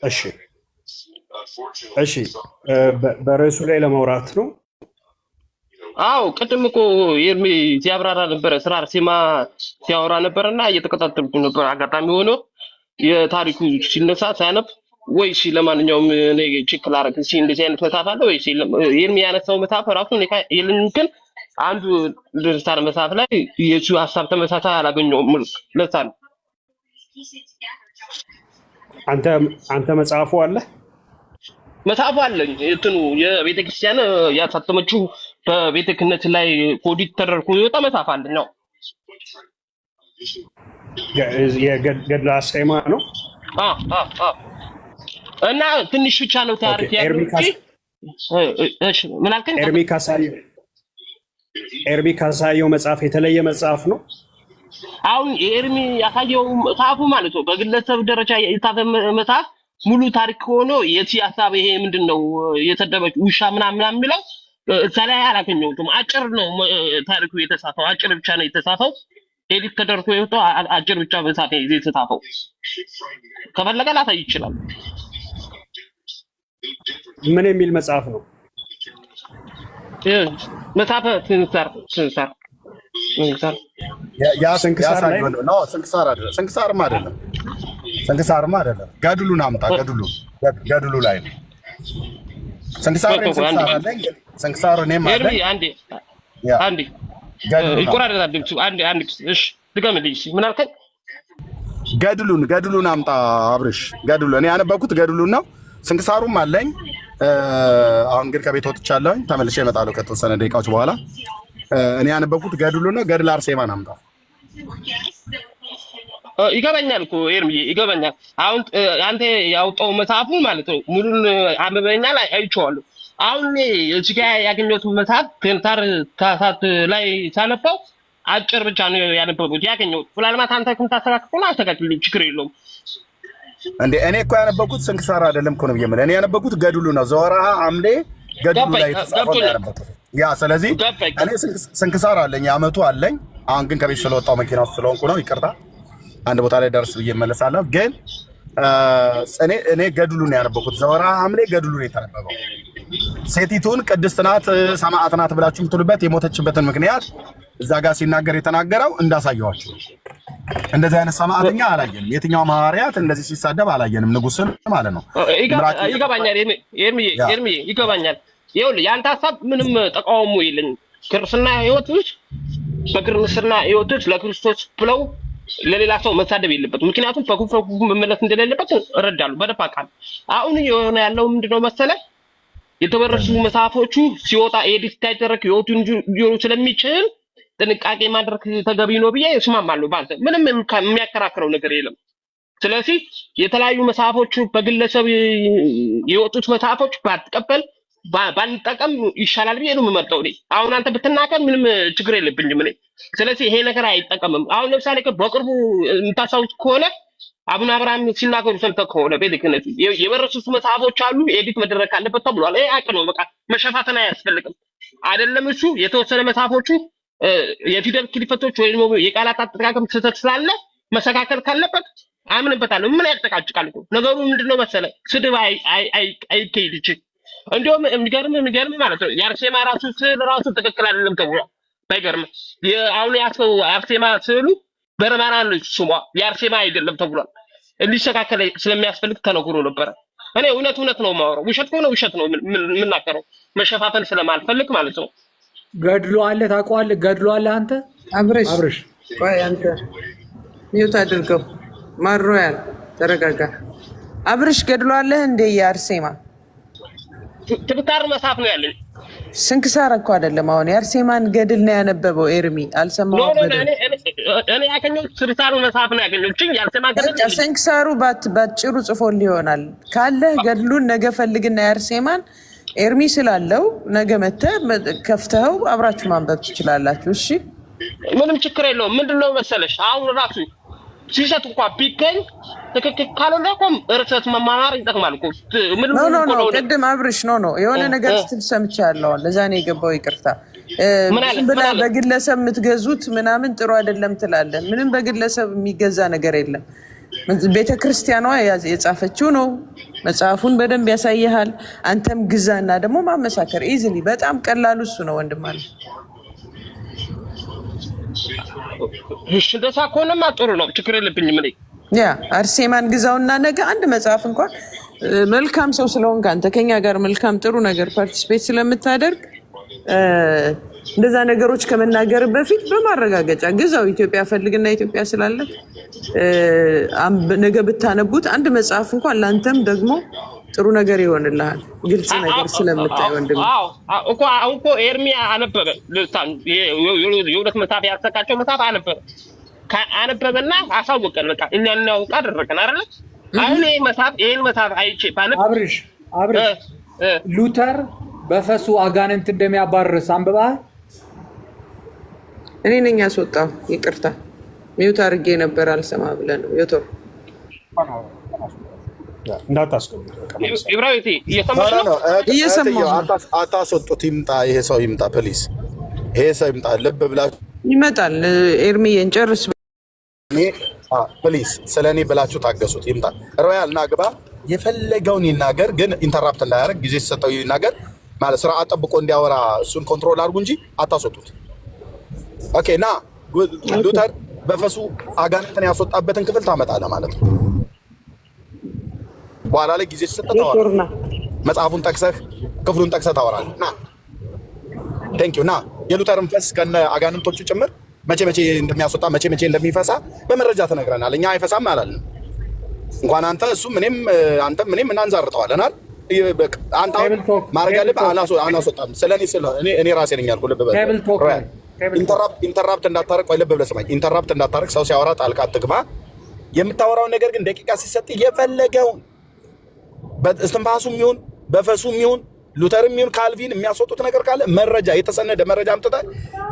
እሺ፣ በርዕሱ ላይ ለማውራት ነው። አዎ ቅድም እኮ ኤርሚ ሲያብራራ ነበረ፣ ስራ አርሴማ ሲያወራ ነበረና እየተከታተልኩ ነበር። አጋጣሚ ሆኖ የታሪኩ ሲነሳ ሳያነብ ወይ ለማንኛውም እኔ ቼክ ላደርግ እስኪ እንደዚህ አይነት መጽሐፍ አለ ወይ ኤርሚ ያነሳው መጽሐፍ ራሱ የለኝም፣ ግን አንዱ ድርሳን መጽሐፍ ላይ የሱ ሀሳብ ተመሳሳይ አላገኘሁም። ለዛ ነው። አንተ መጽሐፉ አለ? መጽሐፉ አለኝ። እንትኑ የቤተክርስቲያን ያሳተመችው በቤተ ክህነት ላይ ኮዲት ተደርጎ የወጣ መጽሐፍ አለኝ ነው። የገድለ አርሴማ ነው። እና ትንሽ ብቻ ነው ታሪክ ያለው። እሺ ምን አልከኝ? ኤርሚ ካሳየው መጽሐፍ የተለየ መጽሐፍ ነው። አሁን ኤርሚ ያሳየው መጽሐፉ ማለት ነው በግለሰብ ደረጃ የታተመ መጽሐፍ ሙሉ ታሪክ ሆኖ የሲ ሀሳብ ይሄ ምንድነው የተደበች ውሻ ምናምን የሚለው እዛ ላይ አላገኘሁትም። አጭር ነው ታሪኩ የተጻፈው፣ አጭር ብቻ ነው የተጻፈው። ኤዲት ተደርጎ የወጣው አጭር ብቻ በሳት የተጻፈው። ከፈለገ ላሳይ ይችላል። ምን የሚል መጽሐፍ ነው? መጽሐፈ ስንክሳር ስንክሳርማ አይደለም። ገድሉን አምጣ። ገድሉ ላይ ነው ስንክሳር እኔም አለኝ። አንዴ ይቆራረጣል ድምፁ። አንዴ እሺ ድገምልኝ። ምን አልከኝ? ገድሉን አምጣ አብርሽ። ገድሉ እኔ ያነበብኩት ገድሉን ነው። ስንክሳሩም አለኝ። አሁን ግን ከቤት ወጥቻለሁኝ። ተመልሼ እመጣለሁ ከተወሰነ ደቂቃዎች በኋላ። እኔ ያነበብኩት ገድሉ ነው። ገድለ አርሴማን አምጣ። ይገባኛል እኮ ኤርሚዬ፣ ይገባኛል። አሁን አንተ ያወጣው መጽሐፉን ማለት ነው ሙሉን አንብበኛል፣ አይቼዋለሁ። አሁን እዚህ ጋር ያገኘሁት መጽሐፍ ከንታር ካሳት ላይ ሳነባው አጭር ብቻ ነው ያነበብኩት ያገኘሁት። ምናልባት አንተ ከምታስተካክል አስተካክልልኝ፣ ችግር የለውም። እንዴ እኔ እኮ ያነበብኩት ስንክሳር አይደለም እኮ ነው ብዬ እኔ ያነበብኩት ገድሉ ነው። ዘወርሃ ሐምሌ ገድሉ ላይ ተጻፈው ያነበብኩት ያ። ስለዚህ እኔ ስንክሳር አለኝ፣ ዓመቱ አለኝ። አሁን ግን ከቤት ስለወጣው መኪና ውስጥ ስለሆንኩ ነው፣ ይቅርታ። አንድ ቦታ ላይ ደርስ ብዬ እመለሳለሁ። ግን እኔ ገድሉን ያነበብኩት ዘወርሃ ሐምሌ ገድሉ ነው የተነበበው። ሴቲቱን ቅድስት ናት ሰማዕት ናት ብላችሁ የምትሉበት የሞተችበትን ምክንያት እዛ ጋር ሲናገር የተናገረው እንዳሳየዋችሁ። እንደዚህ አይነት ሰማዕተኛ አላየንም። የትኛውም ሐዋርያት እንደዚህ ሲሳደብ አላየንም። ንጉሥን ማለት ነው። ይገባኛል ኤርሚዬ፣ ይገባኛል። ይኸውልህ የአንተ ሀሳብ ምንም ተቃውሞ የለኝም። ክርስትና ህይወቶች በክርስትና ህይወቶች ለክርስቶስ ብለው ለሌላ ሰው መሳደብ የለበትም። ምክንያቱም በኩፍ መመለስ እንደሌለበት እረዳለሁ፣ በደንብ አውቃለሁ። አሁን የሆነ ያለው ምንድነው መሰለህ የተበረሱ መጽሐፎቹ ሲወጣ ኤዲት ሳይደረግ ይወጡ ሊሆኑ ስለሚችል ጥንቃቄ ማድረግ ተገቢ ነው ብዬ እስማማለሁ። ባንተ ምንም የሚያከራክረው ነገር የለም። ስለዚህ የተለያዩ መጽሐፎቹ በግለሰብ የወጡት መጽሐፎች ባትቀበል ባንጠቀም ይሻላል ብዬ ነው የምመርጠው እኔ። አሁን አንተ ብትናገር ምንም ችግር የለብኝም እኔ። ስለዚህ ይሄ ነገር አይጠቀምም። አሁን ለምሳሌ በቅርቡ የምታስታውስ ከሆነ አቡነ አብርሃም ሲናገሩ ሰምተህ ከሆነ ቤተ ክህነቱ የበረሱት መጽሐፎች አሉ ኤዲት መደረግ ካለበት ተብሏል። ይሄ አቅ ነው። በቃ መሸፋፈን አያስፈልግም። አይደለም እሱ የተወሰነ መጽሐፎቹ የፊደል ክሊፈቶች ወይም የቃላት አጠቃቀም ስህተት ስላለ መስተካከል ካለበት አምንበታለሁ። ምን ያጠቃጭቃል እኮ ነገሩ ምንድነው መሰለህ? ስድብ አይካሄድ ይችል እንዲሁም የሚገርም ማለት ነው የአርሴማ ራሱ ስዕል ራሱ ትክክል አይደለም ተብሏል። ባይገርም አሁን ያስከው አርሴማ ስዕሉ በረማና ነው ስሟ የአርሴማ አይደለም ተብሏል። እንዲስተካከል ስለሚያስፈልግ ተነግሮ ነበረ። እኔ እውነት ነው የማወራው። ውሸት ከሆነ ውሸት ነው የምናገረው፣ መሸፋፈን ስለማልፈልግ ማለት ነው። ገድሎ አለ ታውቀዋለህ? ገድሎ አለ አንተ አብርሽ ቆይ አንተ ሚውት አድርገው። ማሮያል ተረጋጋ። አብርሽ ገድሎ አለ እንደ የአርሴማ ትብታር መጽሐፍ ነው ያለኝ። ስንክሳር እኮ አይደለም። አሁን የአርሴማን ገድል ነው ያነበበው ኤርሚ። አልሰማሁም። እኔ ያገኘሁት ትብታሩ መጽሐፍ ነው ያገኘሁት። የአርሴማ ገድል ስንክሳሩ ባጭሩ ጽፎል ይሆናል ካለ ገድሉን ነገ ፈልግና የአርሴማን ኤርሚ ስላለው ነገ መተህ ከፍተኸው አብራችሁ ማንበብ ትችላላችሁ። እሺ ምንም ችግር የለውም። ምንድነው መሰለሽ አሁን ራሱ ሲሰጥ እንኳን ቢገኝ ትክክል ካልሆነ እኮ እርሰት መማማር ይጠቅማል እኮ። ኖ ቅድም አብርሽ ኖ የሆነ ነገር ስትል ሰምቻለሁ። ለዛ ነው የገባው። ይቅርታ ብላ በግለሰብ የምትገዙት ምናምን ጥሩ አይደለም ትላለህ። ምንም በግለሰብ የሚገዛ ነገር የለም። ቤተክርስቲያኗ የጻፈችው ነው። መጽሐፉን በደንብ ያሳይሃል። አንተም ግዛና ደግሞ ማመሳከር ኢዝሊ። በጣም ቀላሉ እሱ ነው ወንድም አለ። እሺ እንደዛ ከሆነማ ጥሩ ነው፣ ችግር የለብኝም። እኔ ያ አርሴማን ግዛውና ነገ አንድ መጽሐፍ እንኳን መልካም ሰው ስለሆንክ አንተ ከኛ ጋር መልካም ጥሩ ነገር ፓርቲስፔት ስለምታደርግ እንደዛ ነገሮች ከመናገር በፊት በማረጋገጫ ግዛው። ኢትዮጵያ ፈልግና ኢትዮጵያ ስላለ ነገ ብታነቡት አንድ መጽሐፍ እንኳን ላንተም ደግሞ ጥሩ ነገር ይሆንልሃል። ግልጽ ነገር ስለምታይ ወንድም እኮ ኤርሚያ አነበበ። የሁለት መጽሐፍ ያሰቃቸው መጽሐፍ አነበበና አሳወቀን። በቃ እኛ እናውቅ አደረገን አይደለ? አሁን ይሄን መጽሐፍ አይቼ ባነብ አብርሽ ሉተር በፈሱ አጋንንት እንደሚያባርስ አንብበሃል? እኔ ነኝ ያስወጣው። ይቅርታ ሚውት አድርጌ ነበር አልሰማ ብለህ ነው ዮቶር አታስወጡት። ይምጣ፣ ይሄ ሰው ይምጣ፣ ፕሊዝ፣ ይሄ ሰው ይምጣ። ልብ ብላችሁ ይመጣል። ኤርሚዬን ጨርስ ፕሊዝ። ስለ እኔ ብላችሁ ታገሱት። ይምጣ። ሮያል ናግባ የፈለገውን ይናገር፣ ግን ኢንተራፕት እንዳያደርግ ጊዜ ሲሰጠው ይናገር። ማለት ስርዓት ጠብቆ እንዲያወራ እሱን ኮንትሮል አድርጉ እንጂ አታስወጡት። ኦኬ ና ሉተር በፈሱ አጋንንትን ያስወጣበትን ክፍል ታመጣለህ ማለት ነው። በኋላ ላይ ጊዜ ሲሰጥ ታወራ። መጽሐፉን ጠቅሰህ ክፍሉን ጠቅሰህ ታወራለህ። ና ቴንክ ዩ። ና የሉተርን ፈስ ከነ አጋንንቶቹ ጭምር መቼ እንደሚያስወጣ መቼ እንደሚፈሳ በመረጃ ትነግረናል። እኛ አይፈሳም አላልንም። እንኳን አንተ እሱም እኔም አንተም እኔም እናንዛርጠዋለን አይደል? አንተ ማድረግ ያለብህ አናስወጣም። እኔ ራሴ ነኝ ያልኩህ። ልብ በል ኢንተራፕት እንዳታረግ። ቆይ ልብ ብለህ ስማኝ። ኢንተራፕት እንዳታረግ። ሰው ሲያወራ ጣልቃ አትግባ። የምታወራውን ነገር ግን ደቂቃ ሲሰጥ የፈለገውን በእስትንፋሱም ይሁን በፈሱም ይሁን ሉተርም ይሁን ካልቪን የሚያስወጡት ነገር ካለ መረጃ፣ የተሰነደ መረጃ አምጥተህ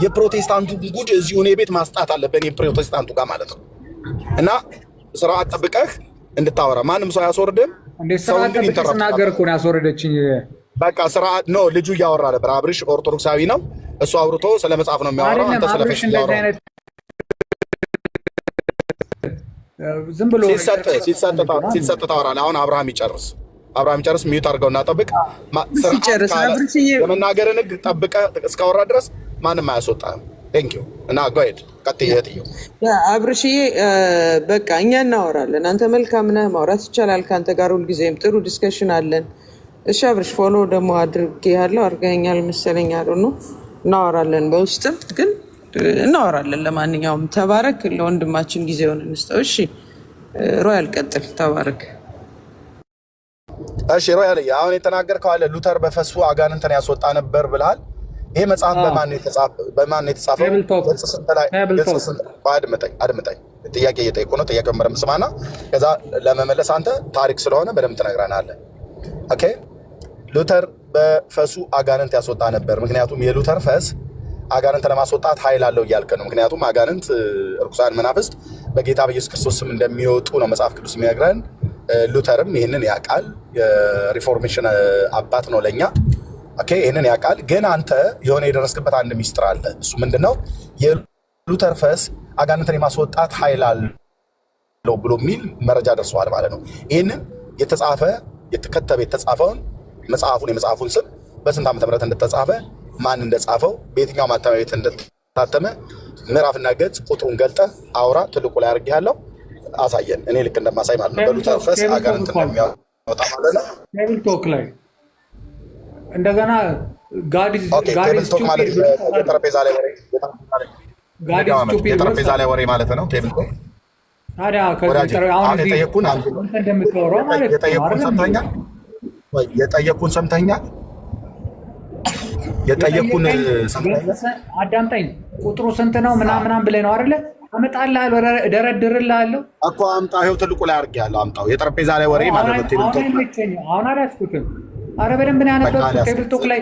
የፕሮቴስታንቱ ጉድ እዚሁ እኔ ቤት ማስጣት አለብን፣ የፕሮቴስታንቱ ጋር ማለት ነው። እና ስርዓት ጠብቀህ እንድታወራ ማንም ሰው አያስወርድም። ሰው ግን ስናገር እኮ ነው ያስወረደችኝ። በቃ ስርዓት ነው። ልጁ እያወራ ነበር። አብርሽ ኦርቶዶክሳዊ ነው። እሱ አውርቶ ስለ መጽሐፍ ነው የሚያወራው። አንተ ስለ ፈሽ እያወራህ ዝም ብሎ ሲሰጥ ታወራለህ። አሁን አብርሃም ይጨርስ። ሚዩት አድርገውና ጠብቅ። የመናገርን ህግ ጠብቀህ እስካወራ ድረስ ማንም አያስወጣህም። ቴንክ ዩ እና ጎሄድ ቀጥዬ አብርሽዬ። በቃ እኛ እናወራለን። አንተ መልካም ነህ፣ ማውራት ይቻላል ከአንተ ጋር ሁልጊዜም ጥሩ ዲስከሽን አለን። እሺ አብርሽ ፎሎ ደግሞ አድርጌ ያለው አድርገኛል መሰለኝ አሉ ነው። እናወራለን፣ በውስጥም ግን እናወራለን። ለማንኛውም ተባረክ። ለወንድማችን ጊዜውን እንስጠው። እሺ ሮያል ቀጥል። ተባረክ። እሺ ሮያል አሁን የተናገርከው አለ ሉተር በፈሱ አጋንንትን ያስወጣ ነበር ብለሃል። ይሄ መጽሐፍ በማን የተጻፈው? ገጽ ስንት ላይ? አድምጠኝ። ጥያቄ እየጠየቁ ነው። ጥያቄውን በደምብ ስማና ከዛ ለመመለስ አንተ ታሪክ ስለሆነ በደምብ ትነግረናለህ። ኦኬ ሉተር በፈሱ አጋንንት ያስወጣ ነበር። ምክንያቱም የሉተር ፈስ አጋንንት ለማስወጣት ኃይል አለው እያልክ ነው። ምክንያቱም አጋንንት እርኩሳን መናፍስት በጌታ በኢየሱስ ክርስቶስ ስም እንደሚወጡ ነው መጽሐፍ ቅዱስ የሚነግረን። ሉተርም ይህንን ያውቃል። የሪፎርሜሽን አባት ነው ለእኛ። ኦኬ ይህንን ያውቃል። ግን አንተ የሆነ የደረስክበት አንድ ሚስጥር አለ። እሱ ምንድነው? የሉተር ፈስ አጋንንትን የማስወጣት ኃይል አለው ብሎ የሚል መረጃ ደርሰዋል ማለት ነው። ይህንን የተጻፈውን የመጽሐፉን ስም በስንት ዓመተ ምህረት እንደተጻፈ ማን እንደጻፈው በየትኛው ማተሚያ ቤት እንደታተመ ምዕራፍና ገጽ ቁጥሩን ገልጠህ አውራ። ትልቁ ላይ አድርጌያለሁ፣ አሳየን። እኔ ልክ እንደማሳይ ማለት ነው። በሉተር ፈስ አጋንንት እንደሚያወጣ ማለት ነው። ቴብል ቶክ ላይ እንደገና ቴብል ቶክ ማለት የጠረጴዛ ላይ ወሬ ማለት ነው። ቴብል ቶክ ታዲያ የጠየኩህን ሰምተኛል? የጠየኩህን አዳምጠኝ። ቁጥሩ ስንት ነው ምናምን ብለህ ነው አይደለ? አመጣልሃለሁ፣ እደረድርልሃለሁ እኮ አምጣ። ይኸው ትልቁ ላይ አድርጌያለሁ። አምጣው። የጠረጴዛ ላይ ወሬ ማለት ነው። ቴብል ቶክ አሁን አልያዝኩትም። ኧረ በደንብ ነው ያነበብኩት። ቴብል ቶክ ላይ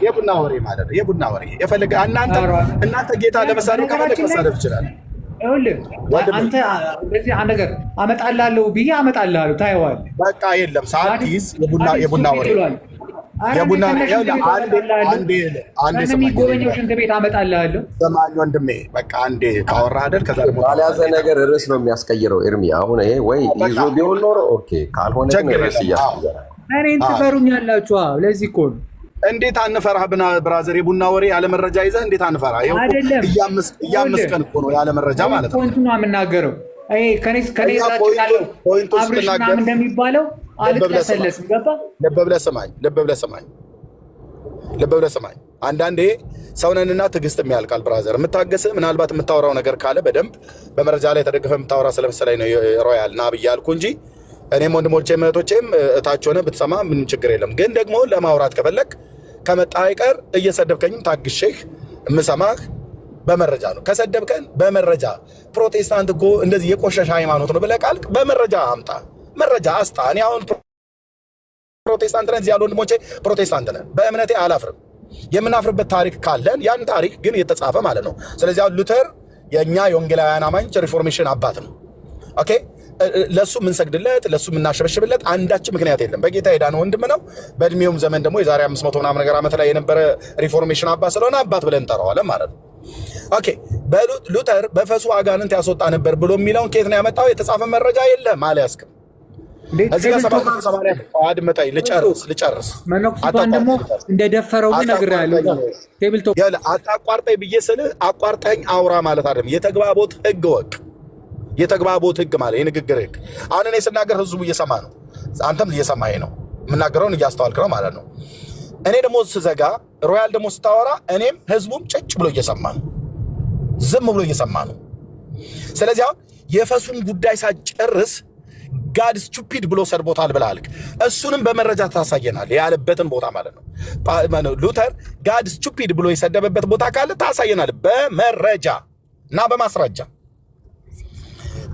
የቡና ወሬ ማለት ነው። የቡና ወሬ የፈለገ እናንተ ጌታ ለመሳደብ ከፈለግ መሳደብ ይችላል። አንተ እንደዚህ አንድ ነገር አመጣልሃለሁ ብዬ አመጣልሃለሁ፣ ታየዋለህ። በቃ የለም ሰዓት ይዝ የቡና ወሬ የሚጎበኘው ሽንት ቤት አመጣልሃለሁ። ሰማኝ ወንድሜ፣ በቃ አንዴ ካወራህ አይደል? ከዛ ደግሞ ያልያዘ ነገር ርዕስ ነው የሚያስቀይረው። ኤርሚ አሁን ይሄ ወይ ይዞ ቢሆን ኖሮ ኦኬ፣ ካልሆነ ግን ርዕስ እያስቀየረ እኔን ትፈሩኛላችሁ። ለዚህ እኮ ነው። እንዴት አንፈራህ ብራዘር? የቡና ወሬ ያለ መረጃ ይዘህ እንዴት አንፈራህ? እያመስከን እኮ ነው ያለ መረጃ ማለት ነው። ፖይንቱን ነው የምናገረው። ከኔ አብርሽ ምናምን እንደሚባለው አልቀሰለስም። ገባ? ልብ ብለህ ስማኝ። አንዳንዴ ሰውነንና ትዕግስትም ያልቃል ብራዘር። የምታገስህ ምናልባት የምታወራው ነገር ካለ በደንብ በመረጃ ላይ ተደግፈ የምታወራ ስለመሰለኝ ነው ሮያል ና ብዬ አልኩ እንጂ እኔም ወንድሞቼም እህቶቼም እታች ሆነ ብትሰማ ምንም ችግር የለም። ግን ደግሞ ለማውራት ከፈለግ ከመጣህ አይቀር እየሰደብከኝም ታግሼህ የምሰማህ በመረጃ ነው። ከሰደብከን በመረጃ ፕሮቴስታንት እኮ እንደዚህ የቆሸሸ ሃይማኖት ነው ብለህ ቃልክ በመረጃ አምጣ፣ መረጃ አስጣ። እኔ አሁን ፕሮቴስታንት ነን፣ እዚህ ያሉ ወንድሞቼ ፕሮቴስታንት ነን። በእምነቴ አላፍርም። የምናፍርበት ታሪክ ካለን ያን ታሪክ ግን የተጻፈ ማለት ነው። ስለዚህ አሁን ሉተር የእኛ የወንጌላውያን አማኝ ሪፎርሜሽን አባት ነው። ኦኬ ለሱ የምንሰግድለት ለሱ የምናሸበሽብለት አንዳች ምክንያት የለም። በጌታ የዳነ ወንድም ነው። በእድሜውም ዘመን ደግሞ የዛሬ 500 ምናምን ነገር ዓመት ላይ የነበረ ሪፎርሜሽን አባት ስለሆነ አባት ብለን እንጠራዋለን ማለት ነው። ኦኬ ሉተር በፈሱ አጋንንት ያስወጣ ነበር ብሎ የሚለውን ከየት ነው ያመጣው? የተጻፈ መረጃ የለም። አልያዝክም። እዚህ ጋር 780 አድምጠኝ ልጨርስ። መነኩሴቷን ደግሞ እንደደፈረው ግን ነግሬሃለሁ። ቴብል ቶክ አታቋርጠኝ ብዬ ስልህ አቋርጠኝ አውራ ማለት አይደለም። የተግባቦት ህግ ወቅ የተግባቦት ህግ ማለት የንግግር ህግ። አሁን እኔ ስናገር ህዝቡ እየሰማ ነው፣ አንተም እየሰማኸኝ ነው። የምናገረውን እያስተዋልክ ነው ማለት ነው። እኔ ደግሞ ስዘጋ ሮያል ደግሞ ስታወራ እኔም ህዝቡም ጭጭ ብሎ እየሰማ ነው፣ ዝም ብሎ እየሰማ ነው። ስለዚህ አሁን የፈሱን ጉዳይ ሳጨርስ ጋድ ስቱፒድ ብሎ ሰድቦታል ብለሃል። እሱንም በመረጃ ታሳየናል፣ ያለበትን ቦታ ማለት ነው። ሉተር ጋድ ስቱፒድ ብሎ የሰደበበት ቦታ ካለ ታሳየናል፣ በመረጃ እና በማስረጃ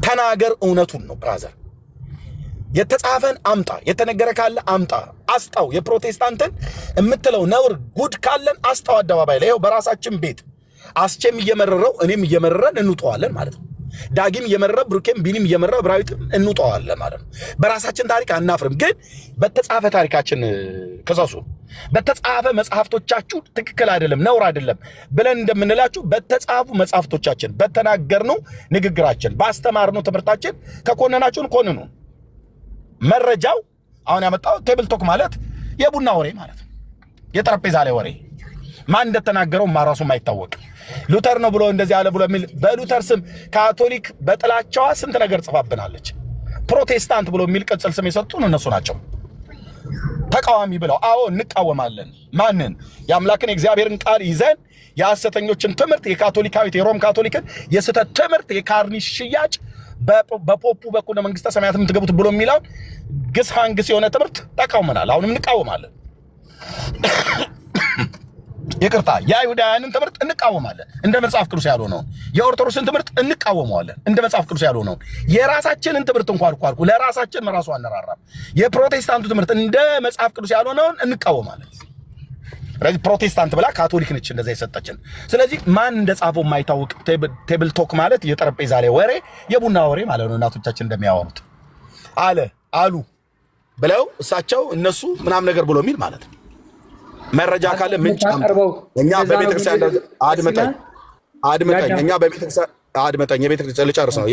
ተናገር። እውነቱን ነው ብራዘር። የተጻፈን አምጣ፣ የተነገረ ካለ አምጣ፣ አስጣው። የፕሮቴስታንትን የምትለው ነውር ጉድ ካለን አስጣው አደባባይ ላይ። ይኸው በራሳችን ቤት አስቼም እየመረረው እኔም እየመረረን እንውጠዋለን ማለት ነው። ዳጊም እየመረረ ብሩኬም ቢኒም እየመረረ ብራዊትም እንውጠዋለን ማለት ነው። በራሳችን ታሪክ አናፍርም። ግን በተጻፈ ታሪካችን ከሰሱ። በተጻፈ መጽሐፍቶቻችሁ ትክክል አይደለም ነውር አይደለም ብለን እንደምንላችሁ በተጻፉ መጽሐፍቶቻችን በተናገርነው ንግግራችን ባስተማርነው ትምህርታችን ከኮነናችሁን ኮንኑ። መረጃው አሁን ያመጣው ቴብል ቶክ ማለት የቡና ወሬ ማለት ነው። የጠረጴዛ ላይ ወሬ ማን እንደተናገረው ማራሱ ማይታወቅ ሉተር ነው ብሎ እንደዚህ አለ ብሎ የሚል በሉተር ስም ካቶሊክ በጥላቻዋ ስንት ነገር ጽፋብናለች። ፕሮቴስታንት ብሎ የሚል ቅጽል ስም የሰጡን እነሱ ናቸው። ተቃዋሚ ብለው አዎ እንቃወማለን። ማንን? የአምላክን የእግዚአብሔርን ቃል ይዘን የሐሰተኞችን ትምህርት የካቶሊካዊት የሮም ካቶሊክን የስተት ትምህርት የካርኒሽ ሽያጭ በፖፑ በኩል ለመንግስተ ሰማያት የምትገቡት ብሎ የሚለው ግስ ሃንግስ የሆነ ትምህርት ተቃውመናል። አሁንም እንቃወማለን። ይቅርታ የአይሁዳውያንን ትምህርት እንቃወማለን፣ እንደ መጽሐፍ ቅዱስ ያልሆነውን። የኦርቶዶክስን ትምህርት እንቃወመዋለን፣ እንደ መጽሐፍ ቅዱስ ያልሆነውን። የራሳችንን ትምህርት እንኳን ለራሳችን ራሱ አነራራም። የፕሮቴስታንቱ ትምህርት እንደ መጽሐፍ ቅዱስ ያልሆነውን እንቃወማለን። ስለዚህ ፕሮቴስታንት ብላ ካቶሊክ ነች እንደዛ የሰጠችን። ስለዚህ ማን እንደጻፈው የማይታወቅ ቴብል ቶክ ማለት የጠረጴዛ ላይ ወሬ፣ የቡና ወሬ ማለት ነው። እናቶቻችን እንደሚያወሩት አሉ ብለው እሳቸው እነሱ ምናም ነገር ብሎ የሚል ማለት ነው። መረጃ ካለ ምንጭ እኛ በቤተክርስቲያን አድምጠኝ እኛ በቤተክርስቲያን የቤተክርስቲያን ልጨርስ ነው።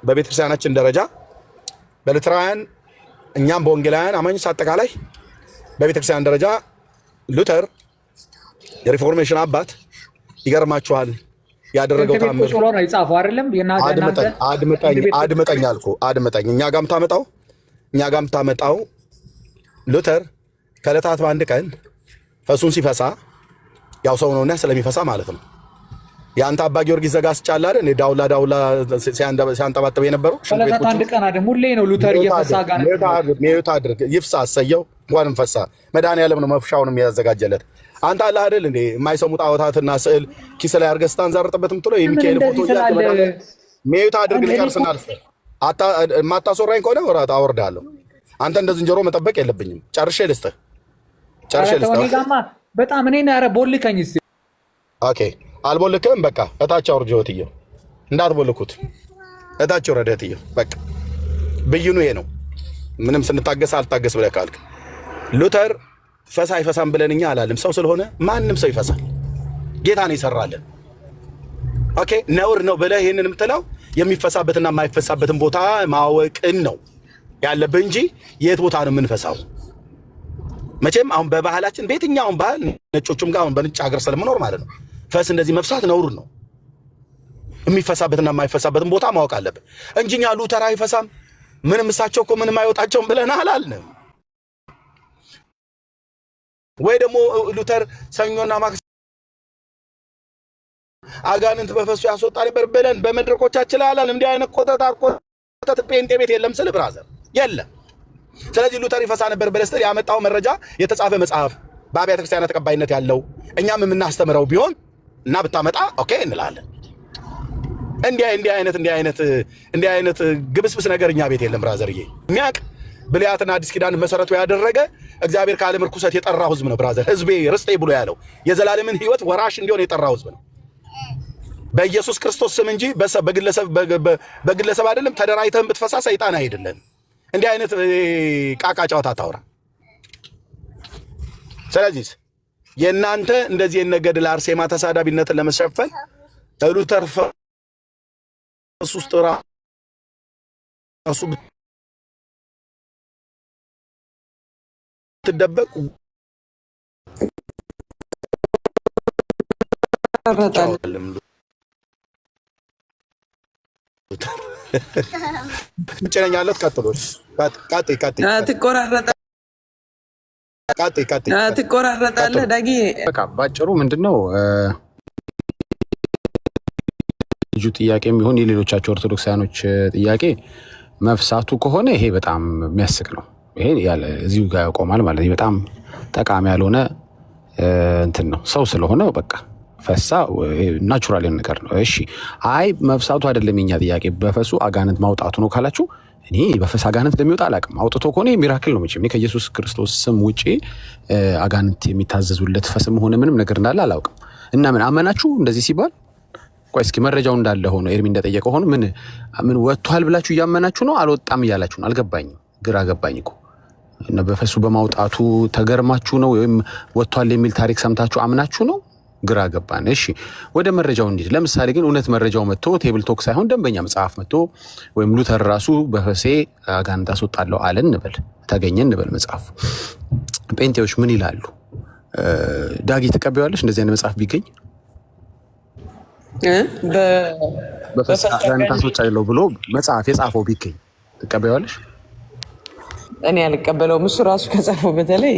በቤተክርስቲያናችን ደረጃ በሉተራውያን እኛም በወንጌላውያን አማኞች አጠቃላይ በቤተክርስቲያን ደረጃ ሉተር የሪፎርሜሽን አባት ይገርማችኋል ያደረገው ታምር ነው ይጻፈው አይደለም። አድምጠኝ አልኩ። አድምጠኝ እኛ ጋም ታመጣው ሉተር ከዕለታት በአንድ ቀን ፈሱን ሲፈሳ ያው ሰው ነውና ስለሚፈሳ ማለት ነው። ያንተ አባ ጊዮርጊስ ዘጋስጫ አይደል እንዴ ዳውላ ሲያንጠባጥብ የነበረው ከዕለታት አንድ ቀን አይደል ሁሌ ነው ሉተር እየፈሳ ጋር ሜዩት አድርግ ይፍሳ አሰየው እንኳንም ፈሳ መድኃኒዓለም ነው መፍሻውን የሚያዘጋጀለት። አንተ አለ አይደል እንዴ የማይሰሙ ጣዖታትና ስዕል ኪስ ላይ አድርገህ ስታንዛርጥበት የምትለው የሚካኤል ፎቶ ይያዝ ሜዩት አድርግ ልጨርስና አልፈ ማታሶራኝ ከሆነ ወራት አወርዳለሁ። አንተ እንደ ዝንጀሮ መጠበቅ የለብኝም። ጨርሼ ልስጥህ። በጣም እኔ ያረ ቦልከኝ እስቲ ኦኬ አልቦልክም። በቃ እታች አውርጄው እትየው እንዳትቦልኩት እታች ወረደ እትየው። በቃ ብይኑ ይሄ ነው። ምንም ስንታገስ አልታገስ ብለህ ካልክ ሉተር ፈሳ አይፈሳም ብለን እኛ አላለም። ሰው ስለሆነ ማንም ሰው ይፈሳል። ጌታ ነው ይሰራልን። ኦኬ ነውር ነው ብለህ ይሄንን የምትለው የሚፈሳበትና የማይፈሳበትን ቦታ ማወቅን ነው ያለብህ እንጂ የት ቦታ ነው የምንፈሳው። መቼም አሁን በባህላችን በየትኛውም ባህል ነጮቹም ጋር አሁን በነጭ ሀገር ስለምኖር ማለት ነው ፈስ እንደዚህ መፍሳት ነውር ነው። የሚፈሳበትና የማይፈሳበትን ቦታ ማወቅ አለብህ እንጂ እኛ ሉተር አይፈሳም ምንም እሳቸው እኮ ምንም አይወጣቸውም ብለን አላልንም። ወይ ደግሞ ሉተር ሰኞና ማክሰኞ አጋንንት በፈሱ ያስወጣ ነበር ብለን በመድረኮቻችን ላይ አላልንም። እንዲህ አይነት ቆጠት ጴንጤ ቤት የለም ስል ብራዘር የለም። ስለዚህ ሉተር ይፈሳ ነበር ብለህ ስትል ያመጣው መረጃ የተጻፈ መጽሐፍ በአብያተ ክርስቲያናት ተቀባይነት ያለው እኛም የምናስተምረው ቢሆን እና ብታመጣ ኦኬ እንላለን። እንዲህ አይነት ግብስብስ ነገር እኛ ቤት የለም ብራዘርዬ። የሚያውቅ ብሉያትና አዲስ ኪዳን መሰረቱ ያደረገ እግዚአብሔር ከዓለም ርኩሰት የጠራው ህዝብ ነው ብራዘር። ህዝቤ ርስቴ ብሎ ያለው የዘላለምን ህይወት ወራሽ እንዲሆን የጠራው ህዝብ ነው በኢየሱስ ክርስቶስ ስም እንጂ በግለሰብ አይደለም። ተደራጅተህም ብትፈሳ ሰይጣን አይደለም። እንዲህ አይነት ቃቃ ጨዋታ አታውራ። ስለዚህ የእናንተ እንደዚህ የነገድል አርሴማ ተሳዳቢነትን ለመሸፈን ሉተር ፈስ ውስጥ ራሱ ትደበቁ ጭነኛለት ቀጥሎች ትቆራረጣለህ ዳጊ። በቃ ባጭሩ ምንድነው ልጁ ጥያቄም ይሁን የሌሎቻቸው ኦርቶዶክሳውያኖች ጥያቄ መፍሳቱ ከሆነ ይሄ በጣም የሚያስቅ ነው። ይሄ ያለ እዚሁ ጋር ያቆማል ማለት ነው። በጣም ጠቃሚ ያልሆነ እንትን ነው። ሰው ስለሆነ በቃ ፈሳ ናቹራል ነገር ነው። እሺ አይ መፍሳቱ አይደለም የኛ ጥያቄ በፈሱ አጋንንት ማውጣቱ ነው ካላችሁ እኔ በፈስ አጋንንት እንደሚወጣ አላውቅም። አውጥቶ ከሆነ ሚራክል ነው መቼም። እኔ ከኢየሱስ ክርስቶስ ስም ውጪ አጋንንት የሚታዘዙለት ፈስም ሆነ ምንም ነገር እንዳለ አላውቅም። እና ምን አመናችሁ እንደዚህ ሲባል? ቆይ እስኪ መረጃው እንዳለ ሆኖ ኤርሚ እንደጠየቀው ሆኖ ምን ወጥቷል ብላችሁ እያመናችሁ ነው አልወጣም እያላችሁ ነው? አልገባኝም። ግራ ገባኝ እኮ እና በፈሱ በማውጣቱ ተገርማችሁ ነው ወይም ወጥቷል የሚል ታሪክ ሰምታችሁ አምናችሁ ነው? ግራ ገባን። እሺ ወደ መረጃው እንሂድ። ለምሳሌ ግን እውነት መረጃው መጥቶ ቴብል ቶክ ሳይሆን ደንበኛ መጽሐፍ መጥቶ ወይም ሉተር ራሱ በፈሴ አጋንንት አስወጣለሁ አለ እንበል፣ ተገኘ እንበል መጽሐፉ። ጴንጤዎች ምን ይላሉ? ዳጊ ተቀበያለሽ እንደዚህ አይነት መጽሐፍ ቢገኝ በፈሴ አጋንንት አስወጣለሁ ብሎ መጽሐፍ የጻፈው ቢገኝ ተቀበያለሽ? እኔ አልቀበለውም። እሱ ራሱ ከጻፈው በተለይ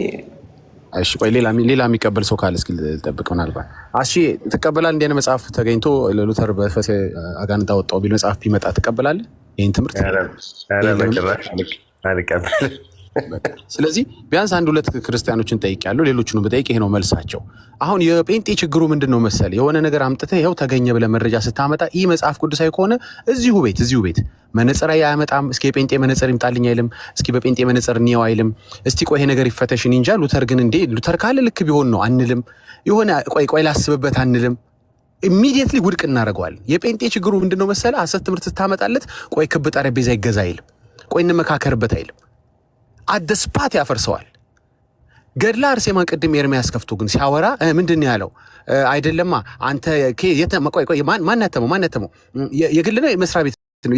እሺ ቆይ ሌላ የሚቀበል ሰው ካለ እስኪ ልጠብቅ። ምናልባት እሺ ትቀበላለህ? እንደ መጽሐፍ ተገኝቶ ለሉተር በፈሴ አጋንንት አወጣው ቢል መጽሐፍ ቢመጣ ትቀበላለህ? ይህን ትምህርት ስለዚህ ቢያንስ አንድ ሁለት ክርስቲያኖችን ጠይቄያለሁ። ሌሎቹን ብጠይቅ ይሄ ነው መልሳቸው። አሁን የጴንጤ ችግሩ ምንድን ነው መሰል? የሆነ ነገር አምጥተህ ይኸው ተገኘ ብለህ መረጃ ስታመጣ ይህ መጽሐፍ ቅዱሳዊ ከሆነ እዚሁ ቤት መነጽር አያመጣም። እስኪ የጴንጤ መነጽር ይምጣልኝ አይልም። እስኪ በጴንጤ መነጽር እንየው አይልም። እስቲ ቆይ ይሄ ነገር ይፈተሽን እንጃ። ሉተር ግን እንዴ ሉተር ካለ ልክ ቢሆን ነው አንልም። የሆነ ቆይ ላስብበት አንልም። ኢሚዲየትሊ ውድቅ እናደርገዋለን። የጴንጤ ችግሩ ምንድን ነው መሰለ? ሐሰት ትምህርት ስታመጣለት ቆይ ክብ ጠረጴዛ ይገዛ አይልም። ቆይ እንመካከርበት አይልም። አደስፓት ያፈርሰዋል። ገድላ አርሴማ ቅድም ኤርሚያስ ከፍቶ ግን ሲያወራ ምንድን ነው ያለው? አይደለማ አንተ ቆይ ማን ያተመው የግል ነው የመስሪያ ቤት ነው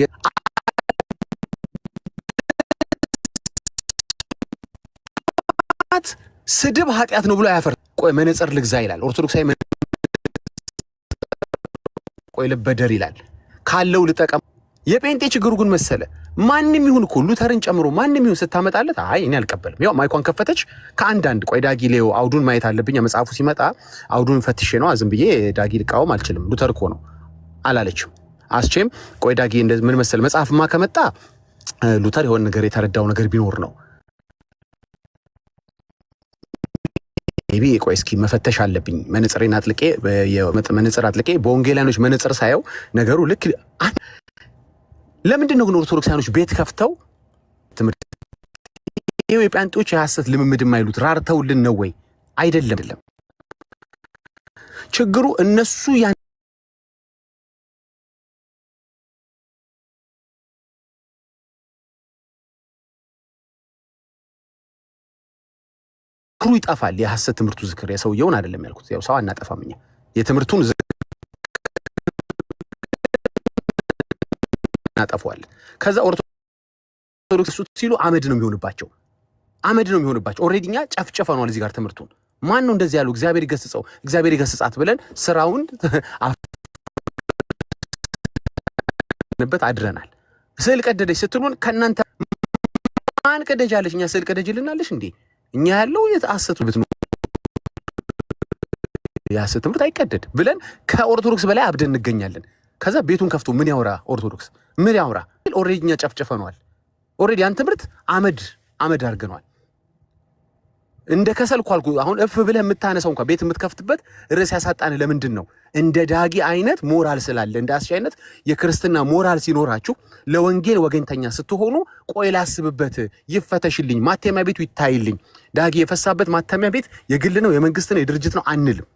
ስድብ ኃጢአት ነው ብሎ ያፈር። ቆይ መነጽር ልግዛ ይላል። ኦርቶዶክሳዊ ቆይ ልበደር ይላል። ካለው ልጠቀም። የጴንጤ ችግሩ ግን መሰለ ማንም ይሁን እኮ ሉተርን ጨምሮ ማንም ይሁን ስታመጣለት አይ እኔ አልቀበልም። ያው ማይኳን ከፈተች ከአንዳንድ ቆይ ዳጊ ሌው አውዱን ማየት አለብኝ። መጽሐፉ ሲመጣ አውዱን ፈትሼ ነው ዝም ብዬ ዳጊ ልቃወም አልችልም። ሉተር እኮ ነው አላለችም። አስቼም ቆይ ዳጊ ምን መሰለ መጽሐፍማ ከመጣ ሉተር የሆነ ነገር የተረዳው ነገር ቢኖር ነው ቢ ቆይ እስኪ መፈተሽ አለብኝ። መነጽሬን አጥልቄ በወንጌላኖች መነጽር ሳየው ነገሩ ልክ ለምንድን ነው ግን ኦርቶዶክሳኖች ቤት ከፍተው ትምህርት ይሄው የጴንጤዎች የሐሰት ልምምድ የማይሉት ራርተውልን ነው ወይ? አይደለም። ችግሩ እነሱ ዝክሩ ይጠፋል። የሐሰት ትምህርቱ ዝክር የሰውየውን አይደለም ያልኩት። ያው ሰው አናጠፋም እኛ የትምህርቱን እናጠፋዋለን። ከዛ ኦርቶዶክስ ሲሉ አመድ ነው የሚሆንባቸው። ኦልሬዲ እኛ ጨፍጨፈናል እዚህ ጋር ትምህርቱን። ማን ነው እንደዚህ ያለው? እግዚአብሔር ይገስጸው፣ እግዚአብሔር ይገስጻት ብለን ስራውን አድረናል። ስዕል ቀደደች ስትሉን ከእናንተ ማን ቀደጃለች? እኛ ስዕል ቀደጅልናለሽ እንዴ? እኛ ያለው የሐሰት ትምህርት አይቀደድ ብለን ከኦርቶዶክስ በላይ አብደን እንገኛለን። ከዛ ቤቱን ከፍቶ ምን ያውራ ኦርቶዶክስ? ምን ያውራ? ኦልሬዲ እኛ ጨፍጨፈናል። ኦልሬዲ ያን ትምህርት አመድ አድርገናል። እንደ ከሰልኩ አልኩ። አሁን እፍ ብለህ የምታነሳው እንኳን ቤት የምትከፍትበት ርዕስ ያሳጣን ለምንድን ነው? እንደ ዳጊ አይነት ሞራል ስላለ፣ እንደ አስቻ አይነት የክርስትና ሞራል ሲኖራችሁ ለወንጌል ወገንተኛ ስትሆኑ ቆይ ላስብበት፣ ይፈተሽልኝ፣ ማተሚያ ቤቱ ይታይልኝ፣ ዳጊ የፈሳበት ማተሚያ ቤት የግል ነው የመንግስት ነው የድርጅት ነው አንልም።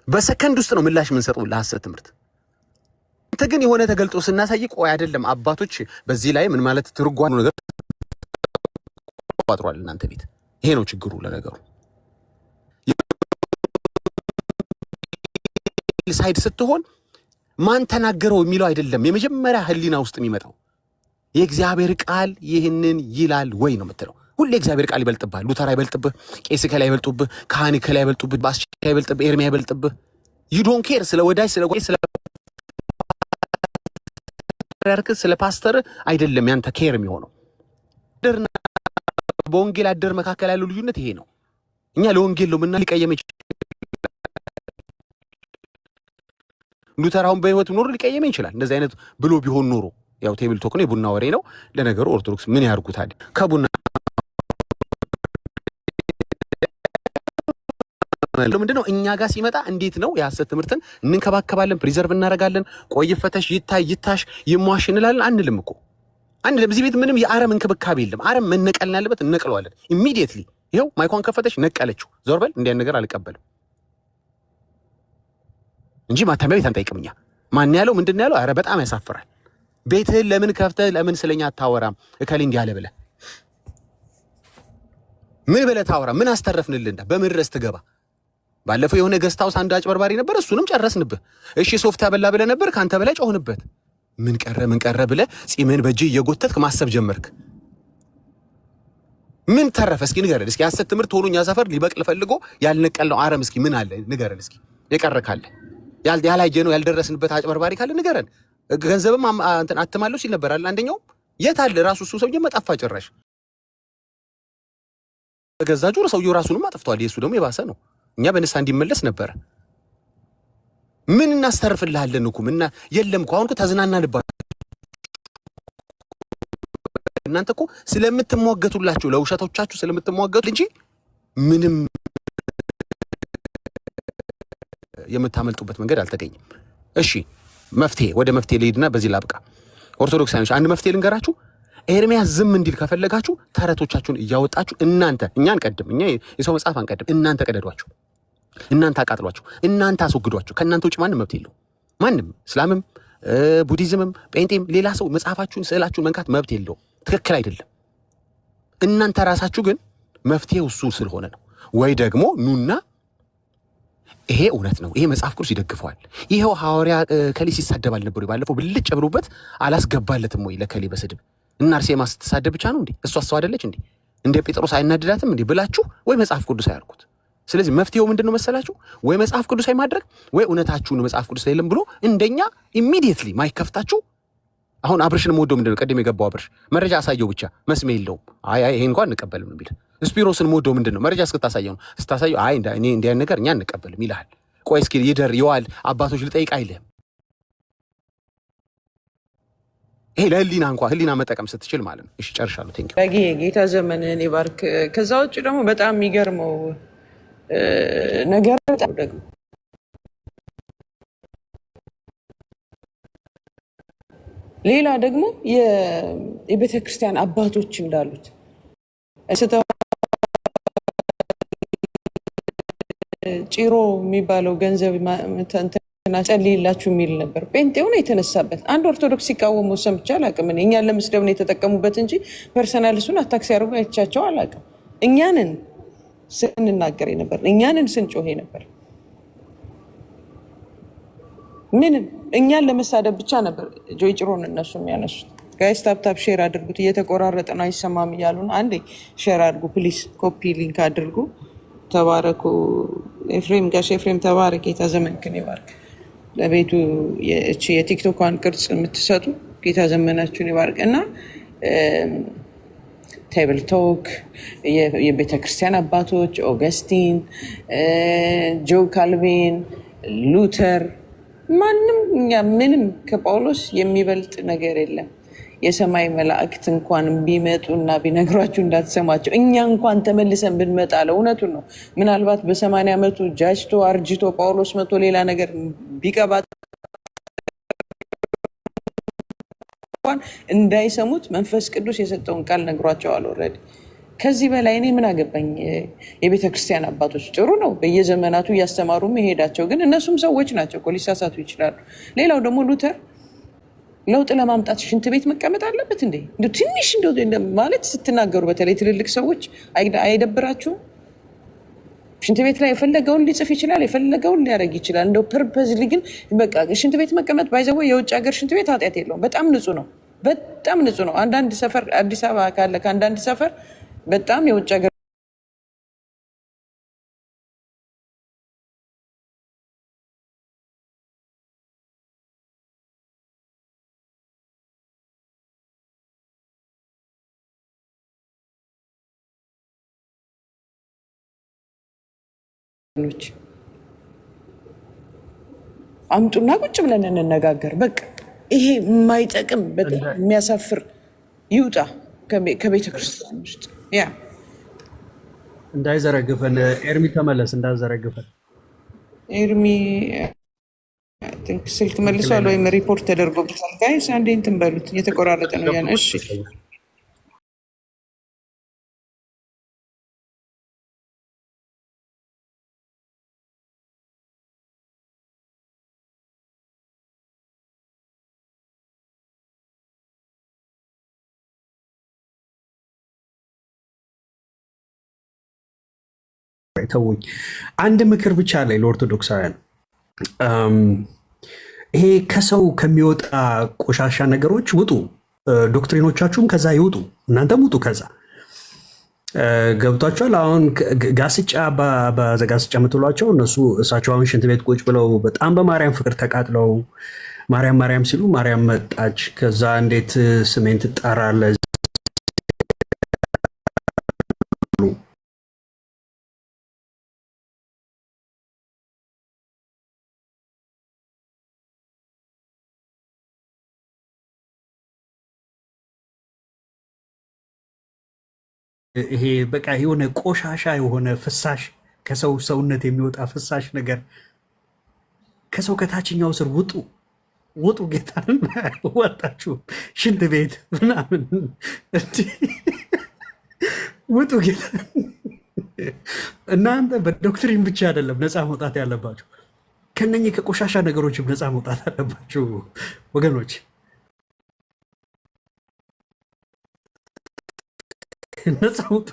በሰከንድ ውስጥ ነው ምላሽ የምንሰጠው ለሐሰት ትምህርት። አንተ ግን የሆነ ተገልጦ ስናሳይ ቆይ አይደለም አባቶች በዚህ ላይ ምን ማለት ትርጓሜ ነገር ቋጥሯል እናንተ ቤት። ይሄ ነው ችግሩ። ለነገሩ ሳይድ ስትሆን ማን ተናገረው የሚለው አይደለም የመጀመሪያ ህሊና ውስጥ የሚመጣው የእግዚአብሔር ቃል ይህንን ይላል ወይ ነው የምትለው። ሁሌ እግዚአብሔር ቃል ይበልጥብሃል። ሉተር አይበልጥብህ፣ ቄስ ከላይ አይበልጡብህ፣ ካህን ከላይ አይበልጡብህ፣ ባስቻ አይበልጥብህ፣ ኤርሚያ አይበልጥብህ። ዩ ዶንት ኬር ስለ ወዳጅ ስለ ፓስተር አይደለም ያንተ ኬር የሚሆነው። በወንጌል አደር መካከል ያለው ልዩነት ይሄ ነው። እኛ ለወንጌል ነው ምና ሊቀየም ይችላል። ሉተር አሁን በህይወት ኖሮ ሊቀየም ይችላል። እንደዚህ አይነት ብሎ ቢሆን ኖሮ ያው ቴብል ቶክ ነው የቡና ወሬ ነው። ለነገሩ ኦርቶዶክስ ምን ያርጉታል? ከቡና ምንድነው እኛ ጋር ሲመጣ እንዴት ነው የሐሰት ትምህርትን እንንከባከባለን፣ ፕሪዘርቭ እናደርጋለን። ቆይ ፈተሽ ይታሽ ይሟሽ እንላለን አንልም እኮ አንልም። እዚህ ቤት ምንም የአረም እንክብካቤ የለም። አረም መነቀልና ያለበት እንነቅለዋለን ኢሚዲየትሊ። ይኸው ማይኳን ከፈተሽ ነቀለችው። ዞር በል እንዲያን ነገር አልቀበልም እንጂ ማተሚያ ቤት አንጠይቅም እኛ። ማን ያለው ምንድን ያለው? አረ በጣም ያሳፍራል። ቤትህን ለምን ከፍተህ ለምን ስለኛ አታወራም? እከሌ እንዲህ አለ ብለህ ምን ብለህ ታወራ? ምን አስተረፍንልህ? በምን ድረስ ትገባ? ባለፈው የሆነ ገስታውስ አንድ አጭበርባሪ ነበር፣ እሱንም ጨረስንብህ። እሺ ሶፍት ያበላ ብለህ ነበር፣ ካንተ በላይ ጮህንበት። ምን ቀረ ብለህ ጺምህን በእጅህ እየጎተትክ ማሰብ ጀመርክ። ምን ተረፈ? እስኪ ንገረን እስኪ። ሐሰት ትምህርት ሆኖ እኛ ሰፈር ሊበቅል ፈልጎ ያልነቀልነው አረም እስኪ ምን አለ ንገረን እስኪ። የቀረ ካለ ያላየነው ያልደረስንበት አጭበርባሪ ካለ ንገረን። ገንዘብም እንትን አትማለሁ ሲል ነበር አይደል? አንደኛው የት አለ ራሱ እሱ ሰውዬ መጣፋ ጭራሽ ገዛ ጆሮ ሰውዬው ራሱንም አጥፍቷል። የሱ ደግሞ የባሰ ነው። እኛ በንስሐ እንዲመለስ ነበር። ምን እናስተርፍልሃለን እኮ እና የለም እኮ አሁን እኮ ተዝናናንባችሁ። እናንተ እኮ ስለምትሟገቱላችሁ ለውሸቶቻችሁ ስለምትሟገቱ እንጂ ምንም የምታመልጡበት መንገድ አልተገኘም። እሺ መፍትሄ ወደ መፍትሄ ልሂድና በዚህ ላብቃ። ኦርቶዶክሳውያን አንድ መፍትሄ ልንገራችሁ። ኤርሚያስ ዝም እንዲል ከፈለጋችሁ ተረቶቻችሁን እያወጣችሁ እናንተ እኛን ቀድም እኛ የሰው መጽሐፍ አንቀድም። እናንተ ቀደዷቸው፣ እናንተ አቃጥሏቸው፣ እናንተ አስወግዷቸው። ከእናንተ ውጭ ማንም መብት የለው። ማንም እስላምም ቡዲዝምም ጴንጤም ሌላ ሰው መጽሐፋችሁን ስዕላችሁን መንካት መብት የለው። ትክክል አይደለም። እናንተ ራሳችሁ ግን መፍትሄው እሱ ስለሆነ ነው። ወይ ደግሞ ኑና ይሄ እውነት ነው፣ ይሄ መጽሐፍ ቅዱስ ይደግፈዋል፣ ይሄው ሐዋርያ ከሌ ሲሳደብ አልነበሩ ባለፈው ብልጭ ብሎበት አላስገባለትም ወይ ለከሌ በስድብ እና አርሴማ ስትሳደብ ብቻ ነው እንዴ እሷ አይደለች እንዴ እንደ ጴጥሮስ አይናድዳትም እንዴ ብላችሁ ወይ መጽሐፍ ቅዱስ አያርኩት። ስለዚህ መፍትሄው ምንድነው መሰላችሁ? ወይ መጽሐፍ ቅዱስ ማድረግ ወይ እውነታችሁን መጽሐፍ ቅዱስ ላይ ብሎ እንደኛ ኢሚዲየትሊ ማይከፍታችሁ። አሁን አብርሽን ሞዶ ምንድነው ቀደም የገባው አብርሽ መረጃ አሳየው ብቻ መስሜ የለውም። አይ ይሄ እንኳን እንቀበልም ነው ቢል ስፒሮስን ሞዶ ምንድነው መረጃ እስክታሳየው ነው ስታሳየው አይ እኔ እንዲያን ነገር እኛ እንቀበልም ይልሃል። ቆይ እስኪ ይደር ይዋል አባቶች ልጠይቅ አይልህም። ይሄ ለህሊና እንኳን ህሊና መጠቀም ስትችል ማለት ነው። እሺ ጨርሻለሁ። ቴንክ ዩ ጌታ ዘመንህን ይባርክ። ከዛ ውጭ ደግሞ በጣም የሚገርመው ነገር ደግሞ ሌላ ደግሞ የቤተ ክርስቲያን አባቶች እንዳሉት ጭሮ የሚባለው ገንዘብ ጸልይላችሁ የሚል ነበር። ጴንጤው ነው የተነሳበት። አንድ ኦርቶዶክስ ሲቃወሙ ሰምቼ አላውቅም። እኛን ለመስደብ ነው የተጠቀሙበት እንጂ ፐርሰናል እሱን አታክ ሲያደርጉ አይቻቸው አላውቅም። እኛንን ስንናገር ነበር፣ እኛንን ስንጮሄ ነበር። ምንም እኛን ለመሳደብ ብቻ ነበር ጆይ ጭሮን እነሱ የሚያነሱት። ጋይስ ታፕታፕ ሼር አድርጉት። እየተቆራረጠ ነው አይሰማም እያሉ ነው። አንዴ ሼር አድርጉ ፕሊስ፣ ኮፒ ሊንክ አድርጉ። ተባረኩ። ኤፍሬም ጋሽ ኤፍሬም ተባረክ። ጌታ ዘመንክን ይባርክ። ለቤቱ የቲክቶኳን ቅርጽ የምትሰጡ ጌታ ዘመናችሁን ይባርክ። እና ቴብል ቶክ የቤተ ክርስቲያን አባቶች ኦገስቲን፣ ጆ ካልቪን፣ ሉተር ማንም እኛ ምንም ከጳውሎስ የሚበልጥ ነገር የለም። የሰማይ መላእክት እንኳን ቢመጡና ቢነግሯችሁ እንዳትሰማቸው። እኛ እንኳን ተመልሰን ብንመጣ ለእውነቱን ነው። ምናልባት በ80 ዓመቱ ጃጅቶ አርጅቶ ጳውሎስ መቶ ሌላ ነገር ቢቀባ እንኳን እንዳይሰሙት መንፈስ ቅዱስ የሰጠውን ቃል ነግሯቸዋል ኦልሬዲ። ከዚህ በላይ እኔ ምን አገባኝ? የቤተ ክርስቲያን አባቶች ጥሩ ነው በየዘመናቱ እያስተማሩ መሄዳቸው፣ ግን እነሱም ሰዎች ናቸው እኮ ሊሳሳቱ ይችላሉ። ሌላው ደግሞ ሉተር ለውጥ ለማምጣት ሽንት ቤት መቀመጥ አለበት እንዴ? ትንሽ ማለት ስትናገሩ በተለይ ትልልቅ ሰዎች አይደብራችሁም? ሽንት ቤት ላይ የፈለገውን ሊጽፍ ይችላል፣ የፈለገውን ሊያደርግ ይችላል። እንደው ፐርፐዝሊ ግን በቃ ሽንት ቤት መቀመጥ ባይዘው የውጭ ሀገር ሽንት ቤት ኃጢአት የለውም። በጣም ንጹህ ነው፣ በጣም ንጹህ ነው። አንዳንድ ሰፈር አዲስ አበባ ካለ ከአንዳንድ ሰፈር በጣም የውጭ ሀገር አምጡና ቁጭ ብለን እንነጋገር። በቃ ይሄ የማይጠቅም በጣም የሚያሳፍር ይውጣ ከቤተ ክርስቲያን ውስጥ። ያ እንዳይዘረግፈን ኤርሚ ተመለስ፣ እንዳይዘረግፈን ኤርሚ ስልክ መልሷል ወይም ሪፖርት ተደርጎበታል። ጋይስ አንዴ እንትን በሉት፣ እየተቆራረጠ ነው ያን። እሺ ተውኝ። አንድ ምክር ብቻ ላይ ለኦርቶዶክሳውያን፣ ይሄ ከሰው ከሚወጣ ቆሻሻ ነገሮች ውጡ። ዶክትሪኖቻችሁም ከዛ ይውጡ፣ እናንተም ውጡ ከዛ። ገብቷቸዋል። አሁን ጋስጫ በዘጋስጫ የምትሏቸው እነሱ እሳቸው አሁን ሽንት ቤት ቁጭ ብለው በጣም በማርያም ፍቅር ተቃጥለው ማርያም ማርያም ሲሉ ማርያም መጣች። ከዛ እንዴት ስሜን ትጣራለህ ይሄ በቃ የሆነ ቆሻሻ የሆነ ፍሳሽ ከሰው ሰውነት የሚወጣ ፍሳሽ ነገር ከሰው ከታችኛው ስር ውጡ ውጡ። ጌታን ወጣችሁ ሽንት ቤት ምናምን ውጡ ጌታ። እናንተ በዶክትሪን ብቻ አይደለም ነፃ መውጣት ያለባችሁ፣ ከነኚህ ከቆሻሻ ነገሮችም ነፃ መውጣት አለባችሁ ወገኖች። ነፃ ውጡ።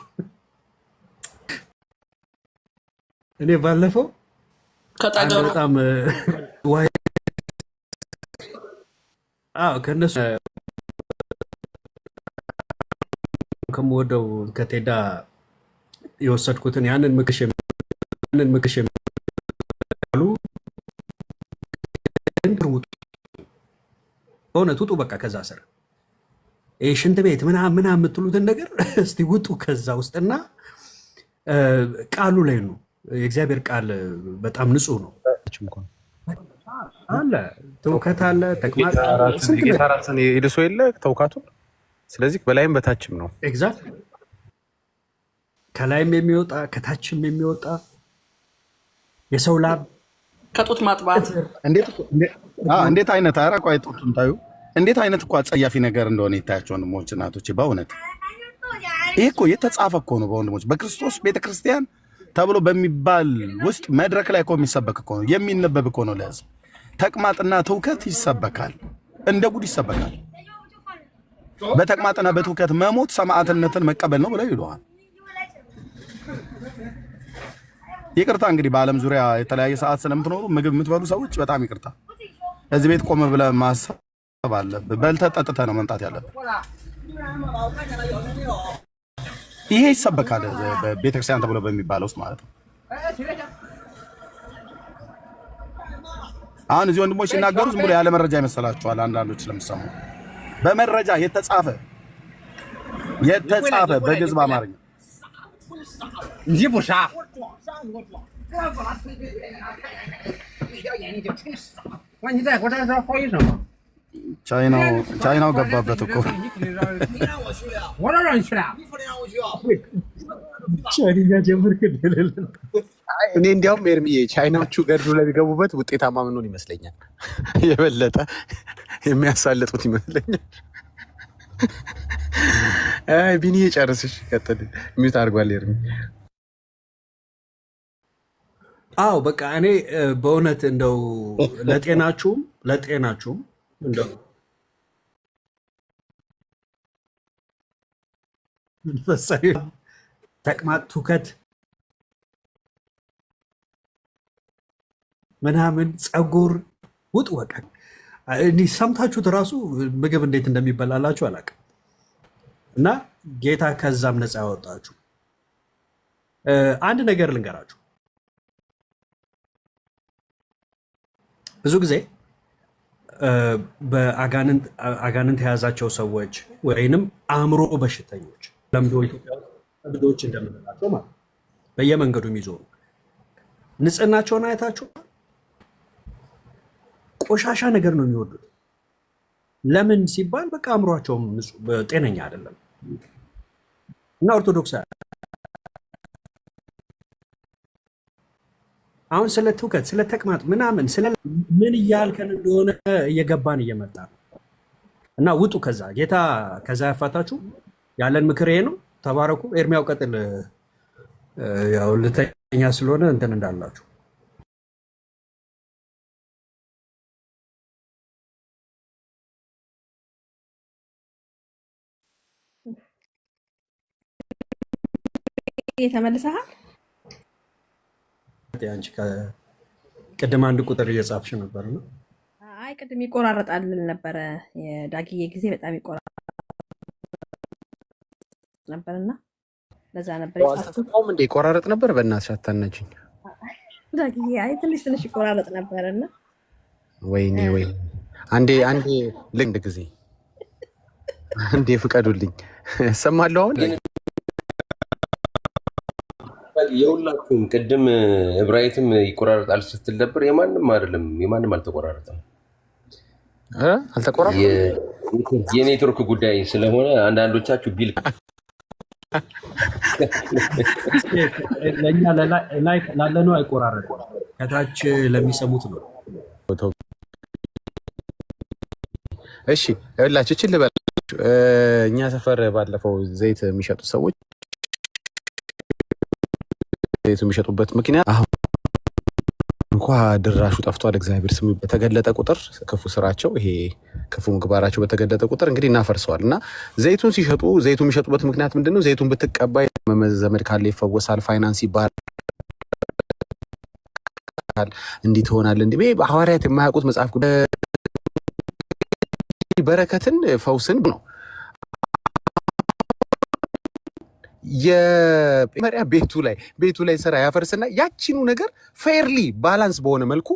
እኔ ባለፈው በጣም ከእነሱ ከምወደው ከቴዳ የወሰድኩትን ያንን ምክሽ ሉ በእውነት ውጡ። በቃ ከዛ ስር ሽንት ቤት ምናምን የምትሉትን ነገር እስቲ ውጡ ከዛ ውስጥና ቃሉ ላይ ነው። የእግዚአብሔር ቃል በጣም ንጹህ ነው። አለ ትውከት አለ፣ ተቅማጥ ሄድሶ የለ ተውካቱን። ስለዚህ በላይም በታችም ነው። ኤግዛክት ከላይም የሚወጣ ከታችም የሚወጣ የሰው ላብ ከጡት ማጥባት እንዴት አይነት አረቋይ ጡቱን ታዩ እንዴት አይነት እኮ አጸያፊ ነገር እንደሆነ ይታያቸው ወንድሞች እናቶች። በእውነት ይሄ እኮ የተጻፈ እኮ ነው በወንድሞች በክርስቶስ ቤተክርስቲያን ተብሎ በሚባል ውስጥ መድረክ ላይ እኮ የሚሰበክ እኮ ነው፣ የሚነበብ እኮ ነው ለህዝብ። ተቅማጥና ትውከት ይሰበካል፣ እንደ ጉድ ይሰበካል። በተቅማጥና በትውከት መሞት ሰማዕትነትን መቀበል ነው ብለው ይለዋል። ይቅርታ እንግዲህ በዓለም ዙሪያ የተለያየ ሰዓት ስለምትኖሩ ምግብ የምትበሉ ሰዎች በጣም ይቅርታ። እዚህ ቤት ቆመ ብለህ ማሰብ አለብህ። በልተህ ጠጥተህ ነው መምጣት ያለብህ። ይሄ ይሰበካል በቤተክርስቲያን ተብሎ በሚባለው ውስጥ ማለት ነው። አሁን እዚህ ወንድሞች ሲናገሩ ዝም ብሎ ያለ መረጃ ይመስላችኋል አንዳንዶች ስለምሰሙ። በመረጃ የተጻፈ በግዕዝ በአማርኛ ቻይናው ገባበት እኮ እኔ እንዲያውም ኤርሚዬ ቻይናዎቹ ገድሉ ለሚገቡበት ውጤታማ ምንሆን ይመስለኛል። የበለጠ የሚያሳልጡት ይመስለኛል። ቢኒዬ ጨርስሽ ቀጥል። ሚዩት አድርጓል ኤርሚ። አዎ በቃ እኔ በእውነት እንደው ለጤናችሁም እንደው መንፈሳዊ ተቅማጥ ትውከት ምናምን ፀጉር ውጡ። በቃ እንዲህ ሰምታችሁት እራሱ ምግብ እንዴት እንደሚበላላችሁ አላውቅም። እና ጌታ ከዛም ነፃ ያወጣችሁ። አንድ ነገር ልንገራችሁ። ብዙ ጊዜ በአጋንንት የያዛቸው ሰዎች ወይንም አእምሮ በሽተኞች ለምዶ ኢትዮጵያ እብዶች እንደምንላቸው ማለት በየመንገዱ የሚዞሩ ንጽህናቸውን አይታችሁ ቆሻሻ ነገር ነው የሚወዱት። ለምን ሲባል በቃ አእምሯቸውም ጤነኛ አይደለም። እና ኦርቶዶክስ አሁን ስለ ትውከት ስለ ተቅማጥ ምናምን ምን እያልከን እንደሆነ እየገባን እየመጣ ነው። እና ውጡ ከዛ ጌታ ከዛ ያፋታችሁ። ያለን ምክር ይሄ ነው። ተባረኩ። ኤርሚያው ቀጥል። ያው ልተኛ ስለሆነ እንትን እንዳላችሁ ተመልሰሃል። አንቺ ቅድም አንድ ቁጥር እየጻፍሽ ነበር ነው? አይ ቅድም ይቆራረጣል ነበረ። የዳጊዬ ጊዜ በጣም ይቆራረጥ ነበርና ለዛ ነበር የጻፍኩት። እንደ ይቆራረጥ ነበር። በእናትሽ አታናችኝ ዳጊዬ። አይ ትንሽ ይቆራረጥ ነበርና ወይኔ አንዴ ልንድ ጊዜ አንዴ ፍቀዱልኝ። ሰማለሁ አሁን የሁላችሁም ቅድም እብራይትም ይቆራረጣል ስትል ነበር። የማንም አልተቆራረጠም። አልተቆራረጠም። የኔትወርክ ጉዳይ ስለሆነ አንዳንዶቻችሁ ቢል ለእኛ ላይ ላለነው አይቆራረጥም፣ ከታች ለሚሰሙት ነው። እሺ ይኸውላችሁ እቺ ልበል እኛ ሰፈር ባለፈው ዘይት የሚሸጡ ሰዎች ዘይት የሚሸጡበት ምክንያት አሁን እንኳን ድራሹ ጠፍቷል። እግዚአብሔር ስም በተገለጠ ቁጥር ክፉ ስራቸው ይሄ ክፉ ምግባራቸው በተገለጠ ቁጥር እንግዲህ እናፈርሰዋል። እና ዘይቱን ሲሸጡ ዘይቱን የሚሸጡበት ምክንያት ምንድነው? ዘይቱን ብትቀባይ ዘመድ ካለ ይፈወሳል፣ ፋይናንስ ይባላል፣ እንዲህ ትሆናለህ። እንዲህ ሐዋርያት የማያውቁት መጽሐፍ በረከትን ፈውስን ነው። የመሪያ ቤቱ ላይ ስራ ያፈርስና ያቺኑ ነገር ፌርሊ ባላንስ በሆነ መልኩ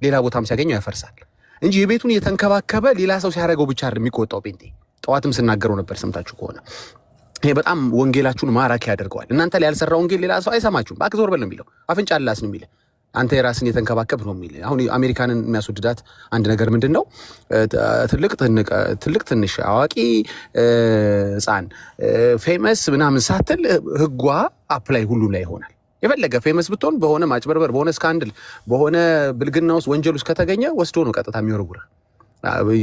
ሌላ ቦታም ሲያገኘው ያፈርሳል እንጂ የቤቱን የተንከባከበ ሌላ ሰው ሲያደርገው ብቻ አይደለም የሚቆጣው ጴንጤ። ጠዋትም ስናገረው ነበር ሰምታችሁ ከሆነ ይሄ በጣም ወንጌላችሁን ማራኪ ያደርገዋል። እናንተ ላይ ያልሰራ ወንጌል ሌላ ሰው አይሰማችሁም። እባክህ ዞር በል ነው የሚለው፣ አፍንጫ አላስ ነው የሚለው። አንተ የራስን የተንከባከብ ነው የሚል። አሁን አሜሪካንን የሚያስወድዳት አንድ ነገር ምንድነው? ትልቅ ትንሽ፣ አዋቂ ህፃን፣ ፌመስ ምናምን ሳትል ህጓ አፕላይ ሁሉ ላይ ይሆናል። የፈለገ ፌመስ ብትሆን በሆነ ማጭበርበር፣ በሆነ ስካንድል፣ በሆነ ብልግና ውስጥ ወንጀል ውስጥ ከተገኘ ወስዶ ነው ቀጥታ የሚወረውር።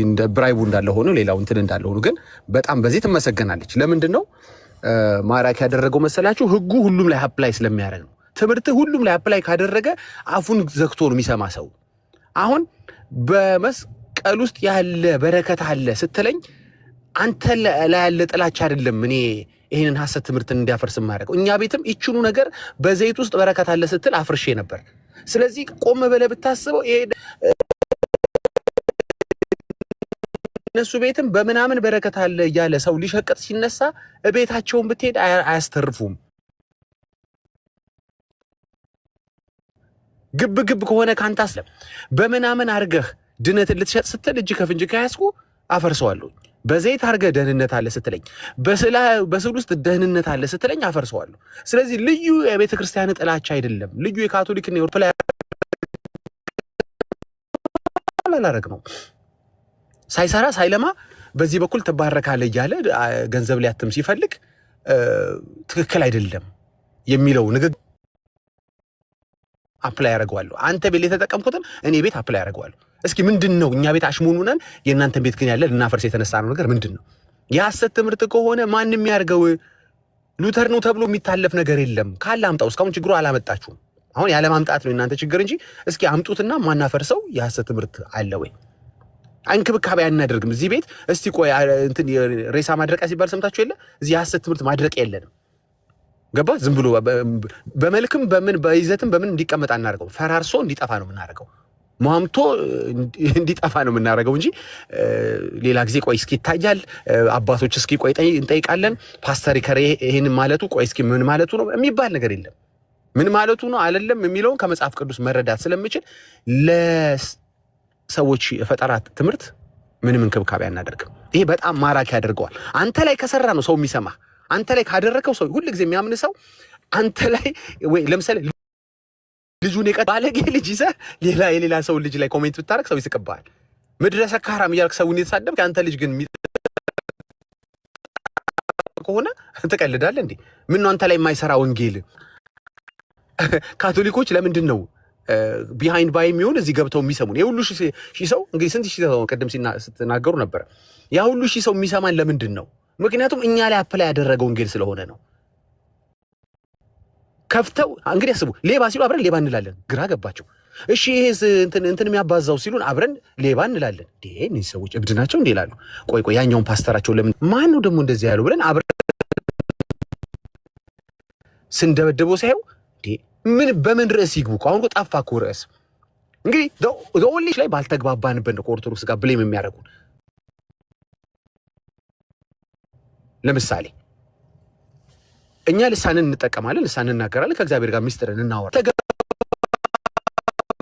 እንደ ብራይቡ እንዳለ ሆኖ ሌላው እንትን እንዳለ ሆኖ ግን በጣም በዚህ ትመሰገናለች። ለምንድነው ማራኪ ያደረገው መሰላችሁ? ህጉ ሁሉም ላይ አፕላይ ስለሚያደርግ ነው። ትምህርት ሁሉም ላይ አፕላይ ካደረገ አፉን ዘግቶ ነው የሚሰማ ሰው። አሁን በመስቀል ውስጥ ያለ በረከት አለ ስትለኝ አንተ ላይ ያለ ጥላቻ አይደለም እኔ ይሄንን ሐሰት ትምህርትን እንዲያፈርስ ማድረግ። እኛ ቤትም ይችኑ ነገር በዘይት ውስጥ በረከት አለ ስትል አፍርሼ ነበር። ስለዚህ ቆም ብለህ ብታስበው ይሄ እነሱ ቤትም በምናምን በረከት አለ እያለ ሰው ሊሸቀጥ ሲነሳ ቤታቸውን ብትሄድ አያስተርፉም። ግብ ከሆነ ካንተ አስለም በምናምን አርገህ ድነትን ልትሸጥ ስትል እጅ ከፍንጅ ከያዝኩ አፈርሰዋለሁ። በዘይት አርገህ ደህንነት አለ ስትለኝ፣ በስዕል ውስጥ ደህንነት አለ ስትለኝ አፈርሰዋለሁ። ስለዚህ ልዩ የቤተ ክርስቲያን ጥላቻ አይደለም። ልዩ የካቶሊክና የኦርቶዶክስ አላረግ ነው። ሳይሰራ ሳይለማ በዚህ በኩል ትባረካለህ እያለ ገንዘብ ሊያትም ሲፈልግ ትክክል አይደለም የሚለው ንግግር አፕላይ ያደርገዋለሁ። አንተ ቤት የተጠቀምኩትን እኔ ቤት አፕላይ ያደርገዋለሁ። እስኪ ምንድነው እኛ ቤት አሽሙኑነን የእናንተ ቤት ግን ያለ ልናፈርስ የተነሳ ነው ነገር ምንድነው? የሐሰት ትምህርት ከሆነ ማንም ያርገው። ሉተር ነው ተብሎ የሚታለፍ ነገር የለም። ካለ አምጣው። እስካሁን ችግሩ አላመጣችሁም። አሁን ያለ ማምጣት ነው እናንተ ችግር እንጂ እስኪ አምጡትና ማናፈርሰው የሐሰት ትምህርት አለ ወይ? እንክብካቤ አናደርግም እዚህ ቤት። እስቲ ቆይ እንትን ሬሳ ማድረቂያ ሲባል ሰምታችሁ የለ? እዚህ የሐሰት ትምህርት ማድረቂያ የለንም። ገባ? ዝም ብሎ በመልክም በምን በይዘትም በምን እንዲቀመጥ አናደርገው። ፈራርሶ እንዲጠፋ ነው የምናደርገው። ሟምቶ እንዲጠፋ ነው የምናደርገው እንጂ ሌላ ጊዜ ቆይ እስኪ ይታያል፣ አባቶች እስኪ ቆይ እንጠይቃለን፣ ፓስተር ይከሬ ይሄን ማለቱ ቆይ እስኪ ምን ማለቱ ነው የሚባል ነገር የለም። ምን ማለቱ ነው አይደለም የሚለውን ከመጽሐፍ ቅዱስ መረዳት ስለምችል ለሰዎች የፈጠራት ትምህርት ምንም እንክብካቤ አናደርግም። ይሄ በጣም ማራኪ ያደርገዋል። አንተ ላይ ከሰራ ነው ሰው የሚሰማ። አንተ ላይ ካደረከው ሰው ሁሉ ጊዜ የሚያምን ሰው አንተ ላይ ወይ ለምሳሌ ልጁን ባለጌ ልጅ ይዘህ የሌላ ሰው ልጅ ላይ ኮሜንት ብታረግ ሰው ይስቅብሃል። ምድረ ሰካራም እያልክ ሰውን እየተሳደብክ አንተ ልጅ ግን ከሆነ ትቀልዳለህ እንዴ? ምን ነው አንተ ላይ የማይሰራ ወንጌል? ካቶሊኮች ለምንድን ነው ቢሃይንድ ባይ የሚሆን እዚህ ገብተው የሚሰሙን? የሁሉ ሺህ ሰው እንግዲህ ስንት ሺህ ሰው ቅድም ስትናገሩ ነበር። ያ ሁሉ ሺህ ሰው የሚሰማን ለምንድን ነው? ምክንያቱም እኛ ላይ አፕላይ ያደረገ ወንጌል ስለሆነ ነው። ከፍተው እንግዲህ አስቡ። ሌባ ሲሉ አብረን ሌባ እንላለን። ግራ ገባቸው። እሺ ይሄ እንትን የሚያባዛው ሲሉን አብረን ሌባ እንላለን። እነዚህ ሰዎች እብድ ናቸው እንዴ ይላሉ። ቆይ ያኛውን ፓስተራቸው ለምን ማን ነው ደግሞ እንደዚህ ያለው ብለን አብረን ስንደበደበው ሳይው ምን በምን ርዕስ ይግቡ? አሁን ጠፋ እኮ ርዕስ። እንግዲህ ዘኦንሊ ላይ ባልተግባባንበት ነው ከኦርቶዶክስ ጋር ብሌም የሚያደርጉን። ልምሳሌ እኛ ልሳንን እንጠቀማለን፣ ልሳንን እናገራለን፣ ከእግዚአብሔር ጋር ሚስጥርን እናወራለን።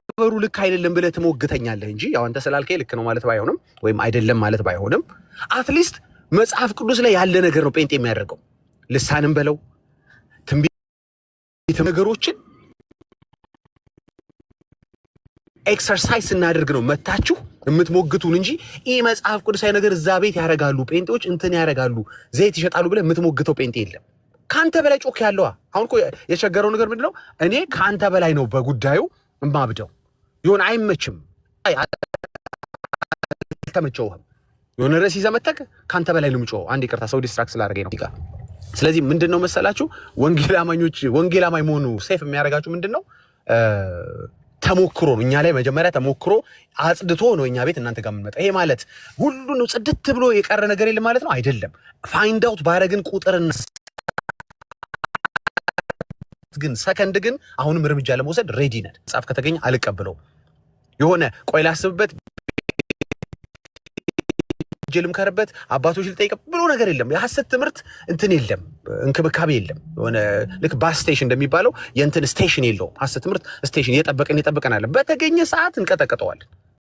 ተገበሩ ልክ አይደለም ብለህ ትሞግተኛለህ እንጂ ያው አንተ ስላልከኝ ልክ ነው ማለት ባይሆንም ወይም አይደለም ማለት ባይሆንም አትሊስት መጽሐፍ ቅዱስ ላይ ያለ ነገር ነው ጴንጤ የሚያደርገው። ልሳንን በለው ትንቢት ነገሮችን ኤክሰርሳይዝ እናደርግ ነው መታችሁ የምትሞግቱን እንጂ ይህ መጽሐፍ ቅዱሳዊ ነገር እዛ ቤት ያደርጋሉ ጴንጤዎች እንትን ያደርጋሉ ዘይት ይሸጣሉ ብለህ የምትሞግተው ጴንጤ የለም። ካንተ በላይ ጮክ ያለው አሁን እኮ የቸገረው ነገር ምንድነው? እኔ ካንተ በላይ ነው በጉዳዩ እማብደው ይሁን አይመችም አልተመቸውህም የሆነ ርዕስ ይዘህ መተክ ካንተ በላይ ነው የምጮኸው። አንድ ይቅርታ ሰው ዲስትራክት ስላደረገኝ ነው። ስለዚህ ምንድነው መሰላችሁ ወንጌል አማኝ መሆኑ ሴፍ የሚያደርጋችሁ ምንድነው? ተሞክሮ ነው። እኛ ላይ መጀመሪያ ተሞክሮ አጽድቶ ነው እኛ ቤት እናንተ ጋር የምንመጣ። ይሄ ማለት ሁሉ ነው ጽድት ብሎ የቀረ ነገር የለም ማለት ነው አይደለም። ፋይንድ አውት ባረግን ቁጥርና ግን ሰከንድ ግን አሁንም እርምጃ ለመውሰድ ሬዲ ነን። መጽሐፍ ከተገኘ አልቀበለው የሆነ ቆይ ላስብበት ጀልም ከረበት አባቶች ልጠይቅ ብሎ ነገር የለም። የሐሰት ትምህርት እንትን የለም፣ እንክብካቤ የለም። የሆነ ልክ ባስ ስቴሽን እንደሚባለው የእንትን ስቴሽን የለውም። ሐሰት ትምህርት ስቴሽን የጠበቀን አለ። በተገኘ ሰዓት እንቀጠቀጠዋለን።